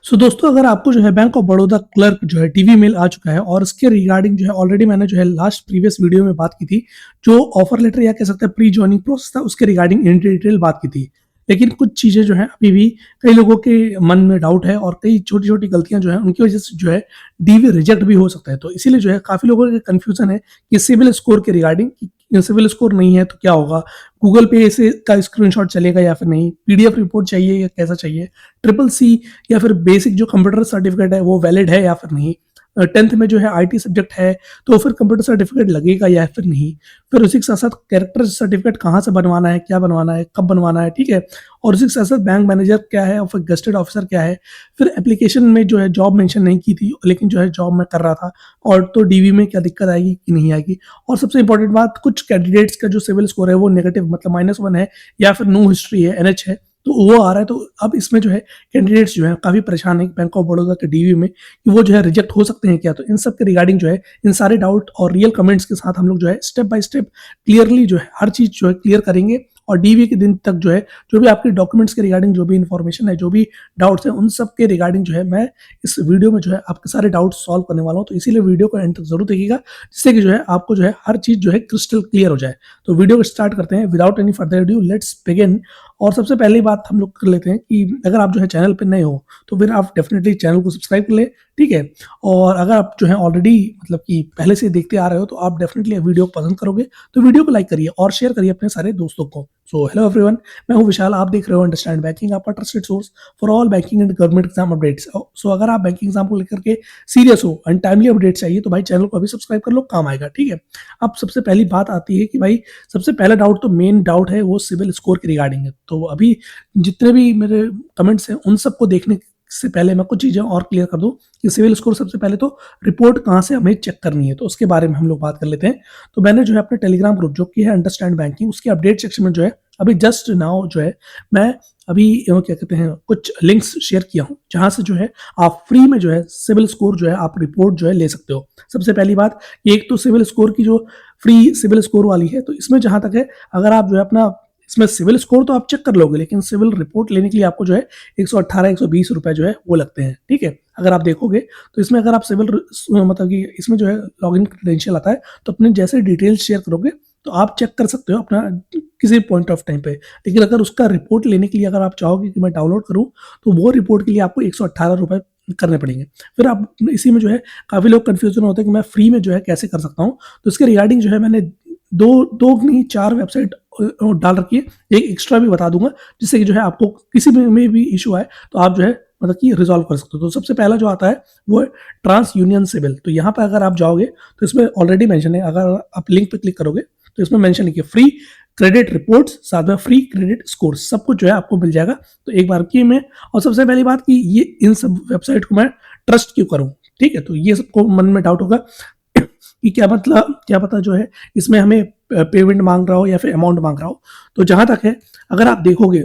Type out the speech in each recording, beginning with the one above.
सो दोस्तों, अगर आपको जो है बैंक ऑफ बड़ौदा क्लर्क जो है टीवी मेल आ चुका है और इसके रिगार्डिंग जो है ऑलरेडी मैंने जो है लास्ट प्रीवियस वीडियो में बात की थी। जो ऑफर लेटर या कह सकते हैं प्री जॉइनिंग प्रोसेस था उसके रिगार्डिंग इन डिटेल बात की थी। लेकिन कुछ चीज़ें जो है अभी भी कई लोगों के मन में डाउट है और कई छोटी छोटी गलतियां जो है उनकी वजह से जो है डीवी रिजेक्ट भी हो सकता है। तो इसीलिए जो है काफ़ी लोगों के कन्फ्यूजन है कि सिविल स्कोर के रिगार्डिंग, सिविल स्कोर नहीं है तो क्या होगा, गूगल पे से का स्क्रीनशॉट चलेगा या फिर नहीं, पीडीएफ रिपोर्ट चाहिए या कैसा चाहिए, ट्रिपल सी या फिर बेसिक जो कंप्यूटर सर्टिफिकेट है वो वैलिड है या फिर नहीं, 10th में जो है आईटी सब्जेक्ट है तो फिर कंप्यूटर सर्टिफिकेट लगेगा या फिर नहीं, फिर उसी के साथ साथ कैरेक्टर सर्टिफिकेट कहाँ से बनवाना है, क्या बनवाना है, कब बनवाना है, ठीक है। और उसी के साथ साथ बैंक मैनेजर क्या है और फिर गेस्टेड ऑफिसर क्या है। फिर एप्लीकेशन में जो है जॉब मेंशन नहीं की थी लेकिन जो है जॉब मैं कर रहा था, और तो डीवी में क्या दिक्कत आएगी कि नहीं आएगी। और सबसे इंपॉर्टेंट बात, कुछ कैंडिडेट्स का जो सिविल स्कोर है वो नेगेटिव मतलब -1 है या फिर नो हिस्ट्री है, एनएच है, तो वो आ रहा है। तो अब इसमें जो है कैंडिडेट्स जो है काफ़ी परेशान है बैंक ऑफ बड़ौदा के डीवी में कि वो जो है रिजेक्ट हो सकते हैं क्या। तो इन सब के रिगार्डिंग जो है इन सारे डाउट और रियल कमेंट्स के साथ हम लोग जो है स्टेप बाय स्टेप क्लियरली जो है हर चीज़ जो है क्लियर करेंगे। और डीवी के दिन तक जो है जो भी आपके डॉक्यूमेंट्स के रिगार्डिंग जो भी इन्फॉर्मेशन है, जो भी डाउट्स है, उन सब के रिगार्डिंग जो है मैं इस वीडियो में जो है आपके सारे डाउट्स सॉल्व करने वाला हूँ। तो इसीलिए वीडियो को एंड तक जरूर देखिएगा जिससे कि जो है आपको जो है हर चीज़ जो है क्रिस्टल क्लियर हो जाए। तो वीडियो को स्टार्ट करते हैं without any further due, let's begin. और सबसे पहली बात हम लोग कर लेते हैं कि अगर आप जो है चैनल पर नए हो तो फिर आप डेफिनेटली चैनल को सब्सक्राइब कर ले, ठीक है। और अगर आप जो है ऑलरेडी मतलब कि पहले से देखते आ रहे हो तो आप डेफिनेटली वीडियो को पसंद करोगे तो वीडियो को लाइक करिए और शेयर करिए अपने सारे दोस्तों को। सो हेलो एवरीवन, मैं हूं विशाल, आप देख रहे हो अंडरस्टैंड बैंकिंग, आपका trusted source for all banking and government exam updates. So अगर आप बैंकिंग एग्जाम को लेकर के सीरियस हो एंड टाइमली अपडेट चाहिए तो भाई चैनल को अभी सब्सक्राइब कर लो, काम आएगा, ठीक है। अब सबसे पहली बात आती है कि भाई सबसे पहला डाउट तो मेन डाउट है वो सिविल स्कोर के रिगार्डिंग है। तो अभी जितने भी मेरे कमेंट्स हैं उन सबको देखने से पहले मैं कुछ चीज़ें और क्लियर कर दूं कि सिविल स्कोर सबसे पहले तो रिपोर्ट कहाँ से हमें चेक करनी है तो उसके बारे में हम लोग बात कर लेते हैं। तो मैंने जो है अपने टेलीग्राम ग्रुप जो कि है अंडरस्टैंड बैंकिंग, उसके अपडेट सेक्शन में जो है अभी जस्ट नाउ जो है मैं अभी क्या कहते हैं कुछ लिंक्स शेयर किया हूँ जहाँ से जो है आप फ्री में जो है सिविल स्कोर जो है आप रिपोर्ट जो है ले सकते हो। सबसे पहली बात, एक तो सिविल स्कोर की जो फ्री सिविल स्कोर वाली है तो इसमें जहाँ तक है अगर आप जो है अपना इसमें सिविल स्कोर तो आप चेक कर लोगे लेकिन सिविल रिपोर्ट लेने के लिए आपको जो है 118-120 रुपए जो है वो लगते हैं, ठीक है। अगर आप देखोगे तो इसमें अगर आप सिविल मतलब कि इसमें जो है लॉगिन क्रेडेंशियल आता है तो अपने जैसे डिटेल्स शेयर करोगे तो आप चेक कर सकते हो अपना किसी पॉइंट ऑफ टाइम पे। लेकिन अगर उसका रिपोर्ट लेने के लिए अगर आप चाहोगे कि मैं डाउनलोड करूँ तो वो रिपोर्ट के लिए आपको 118 रुपए करने पड़ेंगे। फिर आप इसी में जो है काफ़ी लोग कन्फ्यूजन होते हैं कि मैं फ्री में जो है कैसे कर सकता हूँ। तो इसके रिगार्डिंग जो है मैंने दो दो नहीं 4 वेबसाइट डाल रखी है, एक एक्स्ट्रा भी बता दूंगा जिससे कि जो है आपको किसी में भी इशू आए तो आप जो है मतलब कि रिजॉल्व कर सकते हो। तो सबसे पहला जो आता है वो है ट्रांस यूनियन सिविल। तो यहाँ पर अगर आप जाओगे तो इसमें ऑलरेडी मेंशन है, अगर आप लिंक पे क्लिक करोगे तो इसमें मेंशन है कि फ्री क्रेडिट रिपोर्ट्स साथ में फ्री क्रेडिट स्कोर सब कुछ जो है आपको मिल जाएगा। तो एक बार की में, और सबसे पहली बात कि ये इन सब वेबसाइट को मैं ट्रस्ट क्यों करूँ, ठीक है। तो ये सबको मन में डाउट होगा कि क्या मतलब क्या पता जो है इसमें हमें पेमेंट मांग रहा हो या फिर अमाउंट मांग रहा हो। तो जहां तक है अगर आप देखोगे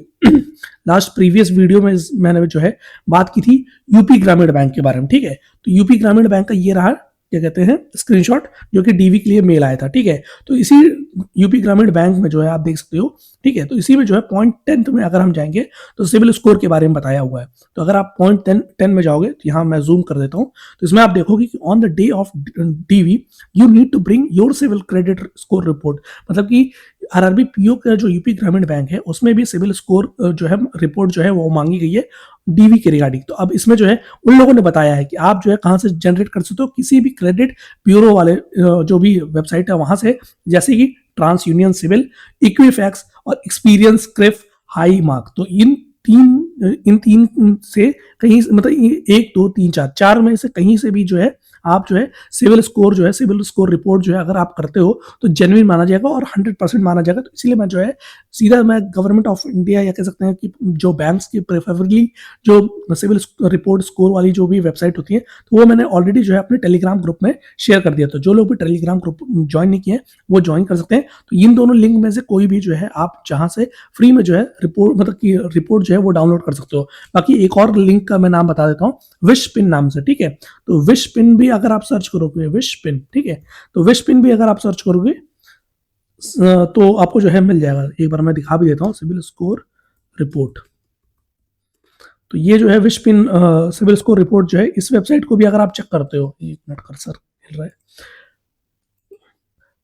लास्ट प्रीवियस वीडियो में मैंने जो है बात की थी यूपी ग्रामीण बैंक के बारे में, ठीक है। तो यूपी ग्रामीण बैंक का ये रहा क्या कहते हैं स्क्रीनशॉट जो कि डीवी के लिए मेल आया था, ठीक है। तो इसी यूपी ग्रामीण बैंक में जो है आप देख सकते हो, ठीक है। तो इसी में जो है पॉइंट 10 में अगर हम जाएंगे तो सिविल स्कोर के बारे में बताया हुआ है। तो अगर आप पॉइंट 10 में जाओगे तो यहाँ मैं जूम कर देता हूँ तो इसमें आप देखोगे कि on the day of DV you need to bring your civil credit score report. मतलब कि आरआरबी पीओ का जो यूपी ग्रामीण बैंक है उसमें भी सिविल स्कोर जो है रिपोर्ट जो है वो मांगी गई है डीवी के रिगार्डिंग। तो अब इसमें जो है उन लोगों ने बताया है कि आप जो है कहाँ से जनरेट कर सकते हो, किसी भी क्रेडिट ब्यूरो वाले जो भी वेबसाइट है वहां से, जैसे कि ट्रांस यूनियन सिविल, इक्विफैक्स और एक्सपीरियंस क्रिफ हाई मार्क। तो इन तीन से कहीं मतलब 1 2 3 4 में से कहीं से भी जो है आप जो है सिविल स्कोर रिपोर्ट जो है अगर आप करते हो तो जेन्युइन माना जाएगा और 100% माना जाएगा। तो इसीलिए मैं जो है सीधा मैं गवर्नमेंट ऑफ इंडिया या कह सकते हैं कि जो बैंक्स की प्रेफरेबली जो सिविल रिपोर्ट स्कोर वाली जो भी वेबसाइट होती है तो वो मैंने ऑलरेडी जो है अपने टेलीग्राम ग्रुप में शेयर कर दिया। तो जो लोग भी टेलीग्राम ग्रुप ज्वाइन नहीं किए वो ज्वाइन कर सकते हैं। तो इन दोनों लिंक में से कोई भी जो है आप जहाँ से फ्री में जो है रिपोर्ट मतलब कि रिपोर्ट जो है वो डाउनलोड कर सकते हो। बाकी एक और लिंक का मैं नाम बता देता हूँ, विश पिन नाम से, ठीक है। तो विश पिन भी अगर आप सर्च करोगे विश पिन, ठीक है, तो विश पिन भी अगर आप सर्च करोगे तो आपको जो है मिल जाएगा। एक बार मैं दिखा भी देता हूँ सिविल स्कोर रिपोर्ट। तो ये जो है विशपिन सिविल स्कोर रिपोर्ट जो है, इस वेबसाइट को भी अगर आप चेक करते हो, एक मिनट कर्सर हिल रहा है,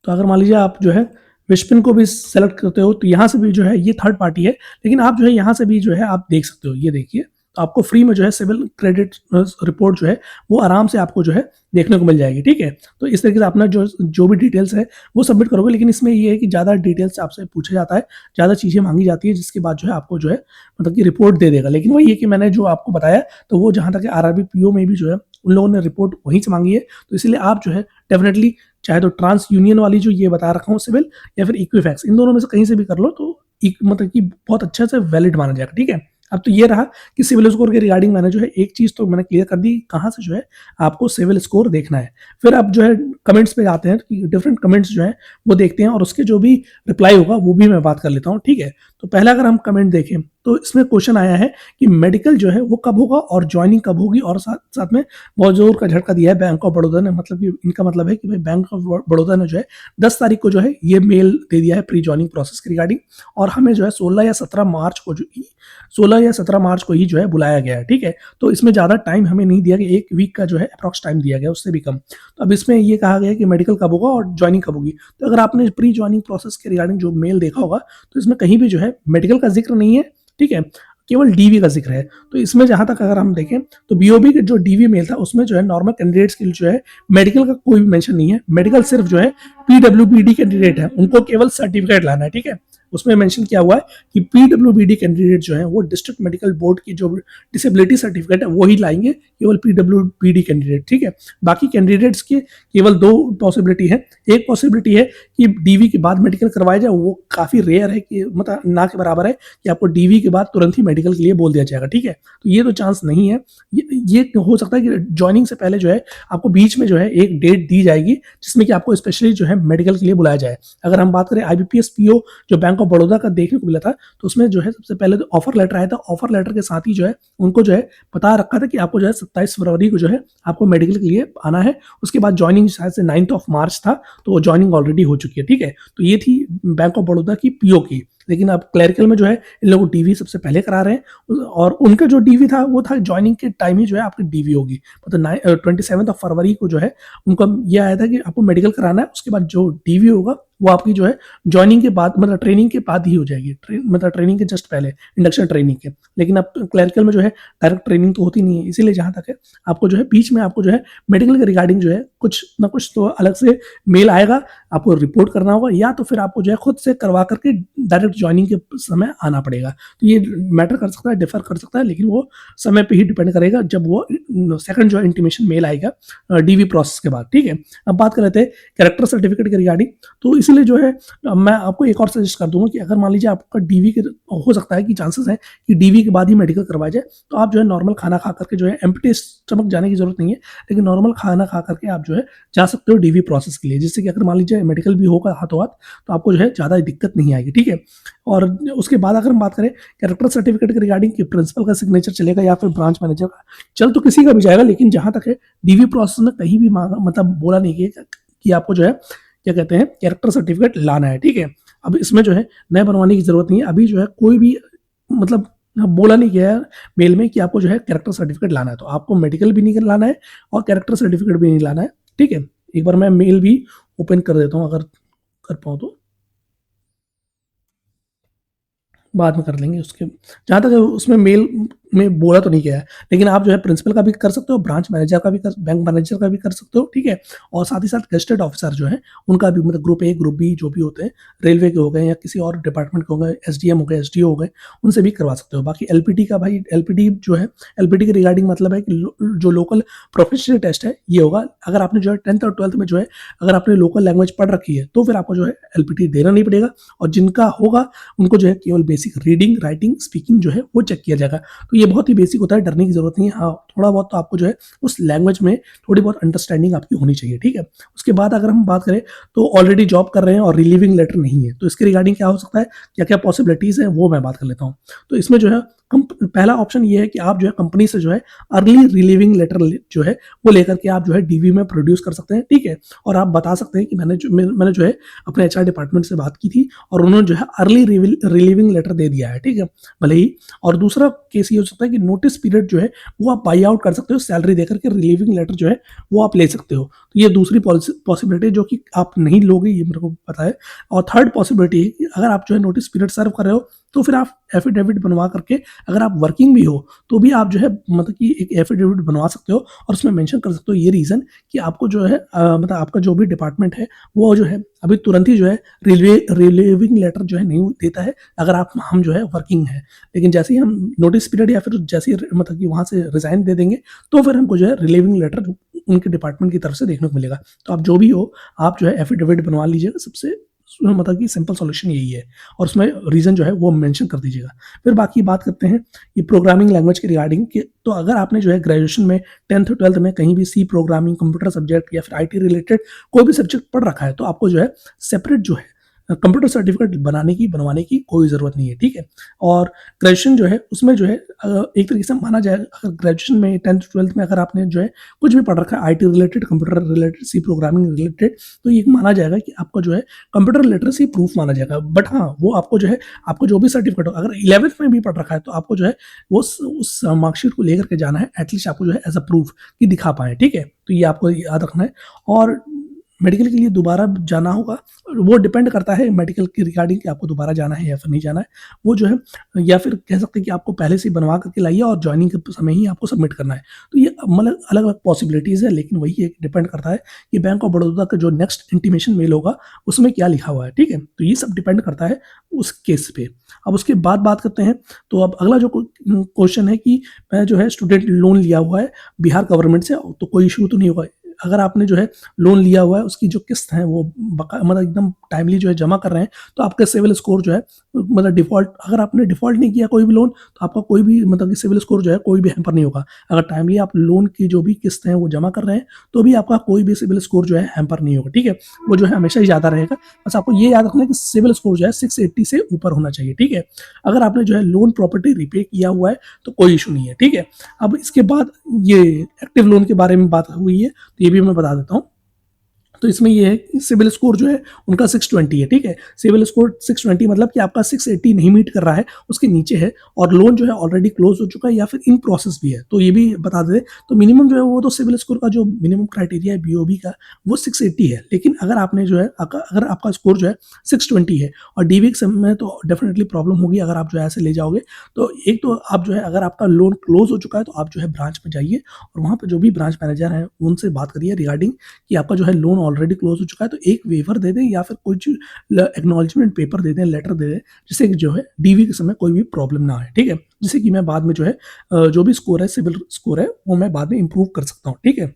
तो अगर मान लीजिए आप जो है विशपिन को भी सेलेक्ट करते हो तो यहाँ से भी जो है ये थर्ड पार्टी है, लेकिन आप जो है यहाँ से भी जो है आप देख सकते हो, ये देखिए, तो आपको फ्री में जो है सिविल क्रेडिट रिपोर्ट जो है वो आराम से आपको जो है देखने को मिल जाएगी। ठीक है, तो इस तरीके से अपना जो जो भी डिटेल्स है वो सबमिट करोगे, लेकिन इसमें ये है कि ज़्यादा डिटेल्स आपसे पूछा जाता है, ज़्यादा चीज़ें मांगी जाती है, जिसके बाद जो है आपको जो है मतलब कि रिपोर्ट दे देगा। लेकिन वही है कि मैंने जो आपको बताया, तो वो जहाँ तक आरआरबी पीओ में भी जो है उन लोगों ने रिपोर्ट वहीं से मांगी है, तो इसलिए आप जो है डेफिनेटली चाहे तो ट्रांस यूनियन वाली जो ये बता रखा हूँ सिविल, या फिर इक्विफैक्स, इन दोनों में से कहीं से भी कर लो तो मतलब कि बहुत अच्छे से वैलिड माना जाएगा। ठीक है, अब तो ये रहा कि सिविल स्कोर के रिगार्डिंग मैंने जो है एक चीज़ तो मैंने क्लियर कर दी, कहाँ से जो है आपको सिविल स्कोर देखना है। फिर आप जो है कमेंट्स पे जाते हैं कि डिफरेंट कमेंट्स जो है वो देखते हैं, और उसके जो भी रिप्लाई होगा वो भी मैं बात कर लेता हूँ। ठीक है, तो पहला अगर हम कमेंट देखें तो इसमें क्वेश्चन आया है कि मेडिकल जो है वो कब होगा और ज्वाइनिंग कब होगी, और साथ साथ में बहुत जोर का झटका दिया है बैंक ऑफ बड़ौदा ने, मतलब कि इनका मतलब है कि भाई बैंक ऑफ बड़ौदा ने जो है 10 तारीख को जो है ये मेल दे दिया है प्री ज्वाइनिंग प्रोसेस के रिगार्डिंग, और हमें जो है 16 या 17 मार्च को जो 16 या 17 मार्च को ही जो है बुलाया गया है। ठीक है, तो इसमें ज़्यादा टाइम हमें नहीं दिया गया, एक वीक का जो है अप्रॉक्स टाइम दिया गया, उससे भी कम। तो अब इसमें ये कहा गया कि मेडिकल कब होगा और ज्वाइनिंग कब होगी। तो अगर आपने प्री ज्वाइनिंग प्रोसेस के रिगार्डिंग जो मेल देखा होगा, तो इसमें कहीं भी जो है मेडिकल का जिक्र नहीं है। ठीक है, केवल डीवी का जिक्र है। तो इसमें जहां तक अगर हम देखें तो बीओबी के जो डीवी मेल था उसमें जो है नॉर्मल कैंडिडेट्स के लिए जो है मेडिकल का कोई भी मेंशन नहीं है। मेडिकल सिर्फ जो है पीडब्ल्यूबीडी कैंडिडेट है, उनको केवल सर्टिफिकेट लाना है। ठीक है, उसमें मेंशन किया हुआ है कि पीडब्ल्यूबीडी कैंडिडेट जो है वो डिस्ट्रिक्ट मेडिकल बोर्ड की जो डिसेबिलिटी सर्टिफिकेट है वही लाएंगे, केवल पीडब्ल्यूबीडी कैंडिडेट। ठीक है, बाकी कैंडिडेट्स के केवल दो पॉसिबिलिटी है। एक पॉसिबिलिटी है कि डीवी के बाद मेडिकल करवाया जाए, वो काफ़ी रेयर है, कि मतलब ना के बराबर है कि आपको डीवी के बाद तुरंत ही मेडिकल के लिए बोल दिया जाएगा। ठीक है, तो ये तो चांस नहीं है। ये हो सकता है कि ज्वाइनिंग से पहले जो है आपको बीच में जो है एक डेट दी जाएगी जिसमें कि आपको स्पेशली जो है मेडिकल के लिए बुलाया जाए। अगर हम बात करें आईबीपीएस पीओ जो बैंक ऑफ बड़ौदा का देखने को मिला था, तो उसमें जो है सबसे पहले तो ऑफर लेटर आया था। ऑफर लेटर के साथ ही जो है उनको जो है बता रखा था कि आपको जो है 27 फरवरी को जो है आपको मेडिकल के लिए आना है। उसके बाद ज्वाइनिंग शायद से 9 मार्च था, तो ज्वाइनिंग ऑलरेडी हो चुकी है। ठीक है, तो ये थी बैंक ऑफ बड़ौदा की पीओ की। लेकिन अब क्लरिकल में जो है इन लोगों को डीवी सबसे पहले करा रहे हैं, और उनका जो डीवी था वो था ज्वाइनिंग के टाइम ही जो है आपकी डीवी होगी, मतलब 27 फरवरी को जो है उनका ये आया था कि आपको मेडिकल कराना है। उसके बाद जो डीवी होगा वो आपकी जो है ज्वाइनिंग के बाद, मतलब ट्रेनिंग के बाद ही हो जाएगी, मतलब ट्रेनिंग के जस्ट पहले, इंडक्शन ट्रेनिंग के। लेकिन अब क्लरिकल में जो है डायरेक्ट ट्रेनिंग तो होती नहीं है, इसीलिए जहाँ तक है आपको जो है बीच में आपको जो है मेडिकल के रिगार्डिंग जो है कुछ ना कुछ तो अलग से मेल आएगा, आपको रिपोर्ट करना होगा, या तो फिर आपको जो है खुद से करवा करके डायरेक्ट ज्वाइनिंग के समय आना पड़ेगा। तो ये मैटर कर सकता है, डिफर कर सकता है, लेकिन वो समय पे ही डिपेंड करेगा जब वो सेकंड जो इंटीमेशन मेल आएगा डीवी प्रोसेस के बाद। ठीक है, अब बात कर लेते हैं कैरेक्टर सर्टिफिकेट के रिगार्डिंग। तो इसलिए जो है मैं आपको एक और सजेस्ट कर दूंगा कि अगर मान लीजिए आपका डीवी के हो सकता है कि चांसेस है कि डीवी के बाद ही मेडिकल करवाया जाए, तो आप जो है नॉर्मल खाना खा करके जो है एम्प्टी स्टमक जाने की जरूरत नहीं है, लेकिन नॉर्मल खाना खा करके आप जो है जा सकते हो डीवी प्रोसेस के लिए, जिससे कि अगर मान लीजिए मेडिकल भी होगा हाथों हाथ तो आपको जो है ज़्यादा दिक्कत नहीं आएगी। ठीक है, और उसके बाद अगर हम बात करें कैरेक्टर सर्टिफिकेट के रिगार्डिंग कि प्रिंसिपल का सिग्नेचर चलेगा या फिर ब्रांच मैनेजर का, चल तो किसी का भी जाएगा, लेकिन जहां तक है डीवी प्रोसेस में कहीं भी मांगा, मतलब बोला नहीं गया कि आपको जो है क्या कहते हैं कैरेक्टर सर्टिफिकेट लाना है। ठीक है, अब इसमें जो है नए बनवाने की जरूरत नहीं है, अभी जो है कोई भी मतलब बोला नहीं गया है मेल में कि आपको जो है कैरेक्टर सर्टिफिकेट लाना है, तो आपको मेडिकल भी नहीं लाना है और कैरेक्टर सर्टिफिकेट भी नहीं लाना है। ठीक है, एक बार मैं मेल भी ओपन कर देता हूँ, अगर कर पाऊँ तो बाद में कर लेंगे। उसके जहाँ तक उसमें मेल में बोला तो नहीं गया है, लेकिन आप जो है प्रिंसिपल का भी कर सकते हो, ब्रांच मैनेजर का भी कर, बैंक मैनेजर का भी कर सकते हो। ठीक है, और साथ ही साथ गेस्टेड ऑफिसर जो है उनका भी, मतलब ग्रुप ए ग्रुप बी जो भी होते हैं, रेलवे के हो गए या किसी और डिपार्टमेंट के हो गए, एसडीएम हो गए, एसडीओ हो गए, उनसे भी करवा सकते हो। बाकी एलपीटी का भाई, एलपीटी जो है एलपीटी के रिगार्डिंग मतलब है कि जो लोकल प्रोफेशनल टेस्ट है ये होगा। अगर आपने जो है 10th और 12th में जो है अगर आपने लोकल लैंग्वेज पढ़ रखी है तो फिर आपको जो है एलपीटी देना नहीं पड़ेगा, और जिनका होगा उनको जो है केवल बेसिक रीडिंग राइटिंग स्पीकिंग जो है वो चेक किया जाएगा। तो ये बहुत ही बेसिक होता है, डरने की जरूरत नहीं है। हाँ, थोड़ा बहुत तो आपको जो है उस लैंग्वेज में थोड़ी बहुत अंडरस्टैंडिंग आपकी होनी चाहिए। ठीक है, उसके बाद अगर हम बात करें तो ऑलरेडी जॉब कर रहे हैं और रिलीविंग लेटर नहीं है, तो इसके रिगार्डिंग क्या हो सकता है, क्या क्या पॉसिबिलिटीज है वो मैं बात कर लेता हूँ। तो इसमें जो है पहला ऑप्शन ये है कि आप जो है कंपनी से जो है अर्ली रिलीविंग लेटर जो है वो लेकर के आप जो है डीवी में प्रोड्यूस कर सकते हैं, ठीक है। और आप बता सकते हैं कि मैंने जो है अपने एचआर डिपार्टमेंट से बात की थी और उन्होंने जो है अर्ली रिलीविंग लेटर दे दिया है, ठीक है, भले ही। और दूसरा केस ये हो सकता है कि नोटिस पीरियड जो है वो आप बाई आउट कर सकते हो, सैलरी देकर के रिलीविंग लेटर जो है वो आप ले सकते हो। तो ये दूसरी पॉसिबिलिटी है जो कि आप नहीं लोगे, ये मेरे को पता है। और थर्ड पॉसिबिलिटी है कि अगर आप जो है नोटिस पीरियड सर्व कर रहे हो तो फिर आप एफिडेविट बनवा करके, अगर आप वर्किंग भी हो तो भी आप जो है मतलब कि एक एफिडेविट बनवा सकते हो और उसमें मेंशन कर सकते हो ये रीज़न कि आपको जो है मतलब आपका जो भी डिपार्टमेंट है वो जो है अभी तुरंत ही जो है रिलीविंग लेटर जो है नहीं देता है अगर आप हम जो है वर्किंग है। लेकिन जैसे ही हम नोटिस पीरियड या फिर जैसे ही मतलब कि वहाँ से रिजाइन दे देंगे तो फिर हमको जो है रिलीविंग लेटर उनके डिपार्टमेंट की तरफ से देखने को मिलेगा। तो आप जो भी हो आप जो है एफिडेविट बनवा लीजिएगा, सबसे मतलब कि सिंपल सॉल्यूशन यही है और उसमें रीज़न जो है वो मेंशन कर दीजिएगा। फिर बाकी बात करते हैं ये प्रोग्रामिंग लैंग्वेज के रिगार्डिंग कि तो अगर आपने जो है ग्रेजुएशन में 10th 12th में कहीं भी सी प्रोग्रामिंग, कंप्यूटर सब्जेक्ट या फिर आईटी रिलेटेड कोई भी सब्जेक्ट पढ़ रखा है तो आपको जो है सेपरेट जो है कंप्यूटर सर्टिफिकेट बनवाने की कोई ज़रूरत नहीं है, ठीक है। और ग्रेजुएशन जो है उसमें जो है एक तरीके से माना जाए, अगर ग्रेजुएशन में 10th 12th में अगर आपने जो है कुछ भी पढ़ रखा है IT related, computer related, C programming related, तो ये माना जाएगा कि आपका जो है कंप्यूटर लिटरेसी प्रूफ माना जाएगा। बट हाँ, वो आपको जो है आपको जो भी सर्टिफिकेट हो, अगर 11th में भी पढ़ रखा है तो आपको जो है वो उस मार्कशीट को लेकर के जाना है, एटलीस्ट आपको जो है एज अ प्रूफ कि दिखा पाए, ठीक है। तो ये आपको याद रखना है। और मेडिकल के लिए दोबारा जाना होगा, वो डिपेंड करता है मेडिकल के रिगार्डिंग कि आपको दोबारा जाना है या फिर नहीं जाना है, वो जो है या फिर कह सकते हैं कि आपको पहले से ही बनवा करके लाइए और ज्वाइनिंग के समय ही आपको सबमिट करना है। तो ये मतलब अलग अलग पॉसिबिलिटीज़ है, लेकिन वही एक डिपेंड करता है कि बैंक ऑफ बड़ौदा का जो नेक्स्ट इंटीमेशन मेल होगा उसमें क्या लिखा हुआ है, ठीक है। तो ये सब डिपेंड करता है उस केस पे। अब उसके बाद बात करते हैं, तो अब अगला जो क्वेश्चन है कि मैं जो है स्टूडेंट लोन लिया हुआ है बिहार गवर्नमेंट से, तो कोई इशू तो नहीं होगा। अगर आपने जो है लोन लिया हुआ है उसकी जो किस्त है वो मतलब एकदम टाइमली जो है जमा कर रहे हैं तो आपका सिविल स्कोर जो है मतलब डिफॉल्ट, अगर आपने डिफॉल्ट नहीं किया कोई भी लोन तो आपका कोई भी मतलब कि सिविल स्कोर जो है कोई भी हैम्पर नहीं होगा। अगर टाइमली आप लोन की जो भी किस्त है वो जमा कर रहे हैं तो भी आपका कोई भी सिविल स्कोर जो है हैम्पर नहीं होगा, ठीक है। वो जो है हमेशा ही ज़्यादा रहेगा। बस आपको ये याद रखना है कि सिविल स्कोर जो है 680 से ऊपर होना चाहिए, ठीक है। अगर आपने जो है लोन प्रॉपर्टी रिपे किया हुआ है तो कोई इशू नहीं है, ठीक है। अब इसके बाद ये एक्टिव लोन के बारे में बात हुई है तो ये भी मैं बता देता हूँ। तो इसमें ये है कि सिविल स्कोर जो है उनका 620 है, ठीक है। सिविल स्कोर 620 मतलब कि आपका 680 नहीं मीट कर रहा है, उसके नीचे है और लोन जो है ऑलरेडी क्लोज हो चुका है या फिर इन प्रोसेस भी है, तो ये भी बता दें। तो मिनिमम जो है वो तो सिविल स्कोर का जो मिनिमम क्राइटेरिया है बीओबी का वो 680 है, लेकिन अगर आपने जो है अगर आपका स्कोर जो है 620 है और डीवी के समय में तो डेफिनेटली प्रॉब्लम होगी अगर आप जो है ऐसे ले जाओगे। तो एक तो आप जो है अगर आपका लोन क्लोज हो चुका है तो आप जो है ब्रांच में जाइए और वहाँ पर जो भी ब्रांच मैनेजर हैं उनसे बात करिए रिगार्डिंग कि आपका जो है लोन ऑलरेडी क्लोज हो चुका है, तो एक वेवर दे दें या फिर कुछ एक्नॉलेजमेंट पेपर दे दें, लेटर दे दें, जिससे कि जो है डीवी के समय कोई भी प्रॉब्लम ना आए, ठीक है। जिससे कि मैं बाद में जो है जो भी स्कोर है सिविल स्कोर है वो मैं बाद में इंप्रूव कर सकता हूँ, ठीक है।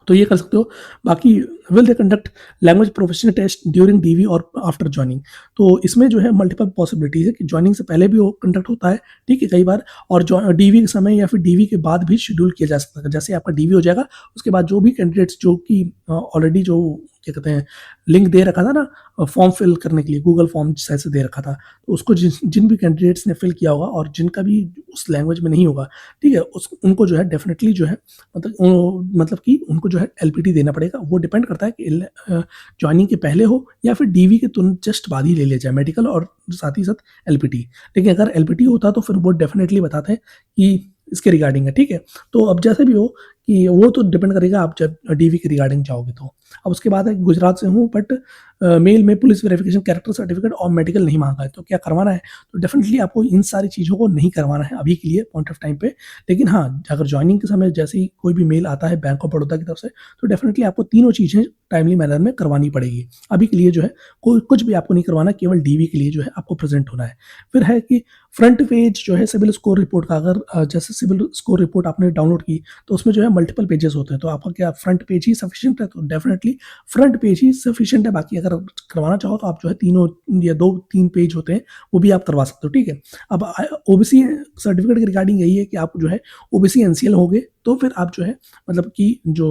तो ये कर सकते हो। बाकी will they conduct language professional test during DV और आफ्टर ज्वाइनिंग, तो इसमें जो है मल्टीपल पॉसिबिलिटीज है कि ज्वाइनिंग से पहले भी वो कंडक्ट होता है, ठीक है, कई बार, और डीवी के समय या फिर डीवी के बाद भी शेड्यूल किया जा सकता है। जैसे आपका डीवी हो जाएगा उसके बाद जो भी कैंडिडेट्स जो कि ऑलरेडी जो क्या कहते हैं लिंक दे रखा था ना फॉर्म फिल करने के लिए, गूगल फॉर्म जैसे दे रखा था, तो उसको जिन भी कैंडिडेट्स ने फिल किया होगा और जिनका भी उस लैंग्वेज में नहीं होगा, ठीक है, उनको जो है डेफिनेटली जो है मतलब कि उनको जो है एलपीटी देना पड़ेगा। वो डिपेंड करता है कि ज्वाइनिंग के पहले हो या फिर डीवी के तुरंत जस्ट बाद ही ले लिया जाए मेडिकल और साथ ही साथ एलपीटी। लेकिन अगर एलपीटी होता तो फिर वो डेफिनेटली बताते हैं कि इसके रिगार्डिंग है, ठीक है। तो अब जैसे भी हो कि वो तो डिपेंड करेगा आप जब डीवी के रिगार्डिंग जाओगे तो। अब उसके बाद है गुजरात से हूँ बट मेल में पुलिस वेरिफिकेशन, कैरेक्टर सर्टिफिकेट और मेडिकल नहीं मांगा है, तो क्या करवाना है? तो डेफिनेटली आपको इन सारी चीज़ों को नहीं करवाना है अभी के लिए पॉइंट ऑफ टाइम पे। लेकिन हाँ, अगर ज्वाइनिंग के समय जैसे ही कोई भी मेल आता है बैंक ऑफ बड़ौदा की तरफ से तो डेफिनेटली आपको तीनों चीज़ें टाइमली मैनर में करवानी पड़ेगी। अभी के लिए जो है कोई कुछ भी आपको नहीं करवाना, केवल डीवी के लिए जो है आपको प्रेजेंट होना है। फिर है कि फ्रंट पेज जो है सिविल स्कोर रिपोर्ट का, अगर जैसे सिविल स्कोर रिपोर्ट आपने डाउनलोड की तो उसमें जो है मल्टीपल पेजेस होते हैं, तो आपका क्या फ्रंट पेज ही सफिशिएंट है? तो डेफिनेटली फ्रंट पेज ही सफिशिएंट है। बाकी अगर करवाना चाहो तो आप जो है 3 या 2-3 पेज होते हैं वो भी आप करवा सकते हो, ठीक है। अब ओबीसी सर्टिफिकेट के रिगार्डिंग यही है कि आप जो है ओबीसी एनसीएल होगे तो फिर आप जो है मतलब कि जो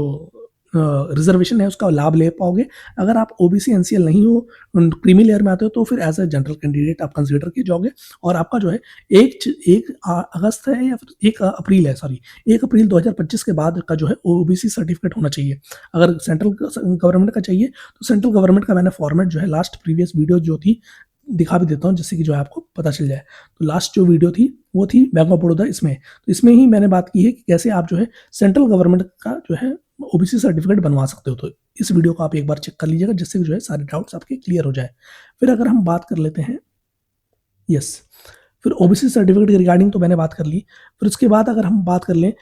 रिजर्वेशन है उसका लाभ ले पाओगे। अगर आप ओबीसी एनसीएल नहीं हो, क्रीमी लेयर में आते हो, तो फिर एज ए जनरल कैंडिडेट आप कंसिडर किए जाओगे। और आपका जो है एक अगस्त है या फिर 1 अप्रैल है, सॉरी 1 अप्रैल 2025 के बाद का जो है ओबीसी सर्टिफिकेट होना चाहिए। अगर सेंट्रल गवर्नमेंट का चाहिए तो सेंट्रल गवर्नमेंट का मैंने फॉर्मेट जो है लास्ट प्रीवियस वीडियो जो थी दिखा भी देता हूँ, जिससे कि जो है आपको पता चल जाए। तो लास्ट जो वीडियो थी वो थी बैंक ऑफ बड़ौदा, इसमें तो इसमें ही मैंने बात की है कि कैसे आप जो है सेंट्रल गवर्नमेंट का जो है ओबीसी सर्टिफिकेट बनवा सकते हो। तो इस वीडियो को आप एक बार चेक कर लीजिएगा, जिससे कि जो है सारे डाउट्स आपके क्लियर हो जाए। फिर अगर हम बात कर लेते हैं, यस, फिर ओबीसी सर्टिफिकेट के रिगार्डिंग तो मैंने बात कर ली। फिर उसके बाद अगर हम बात कर लें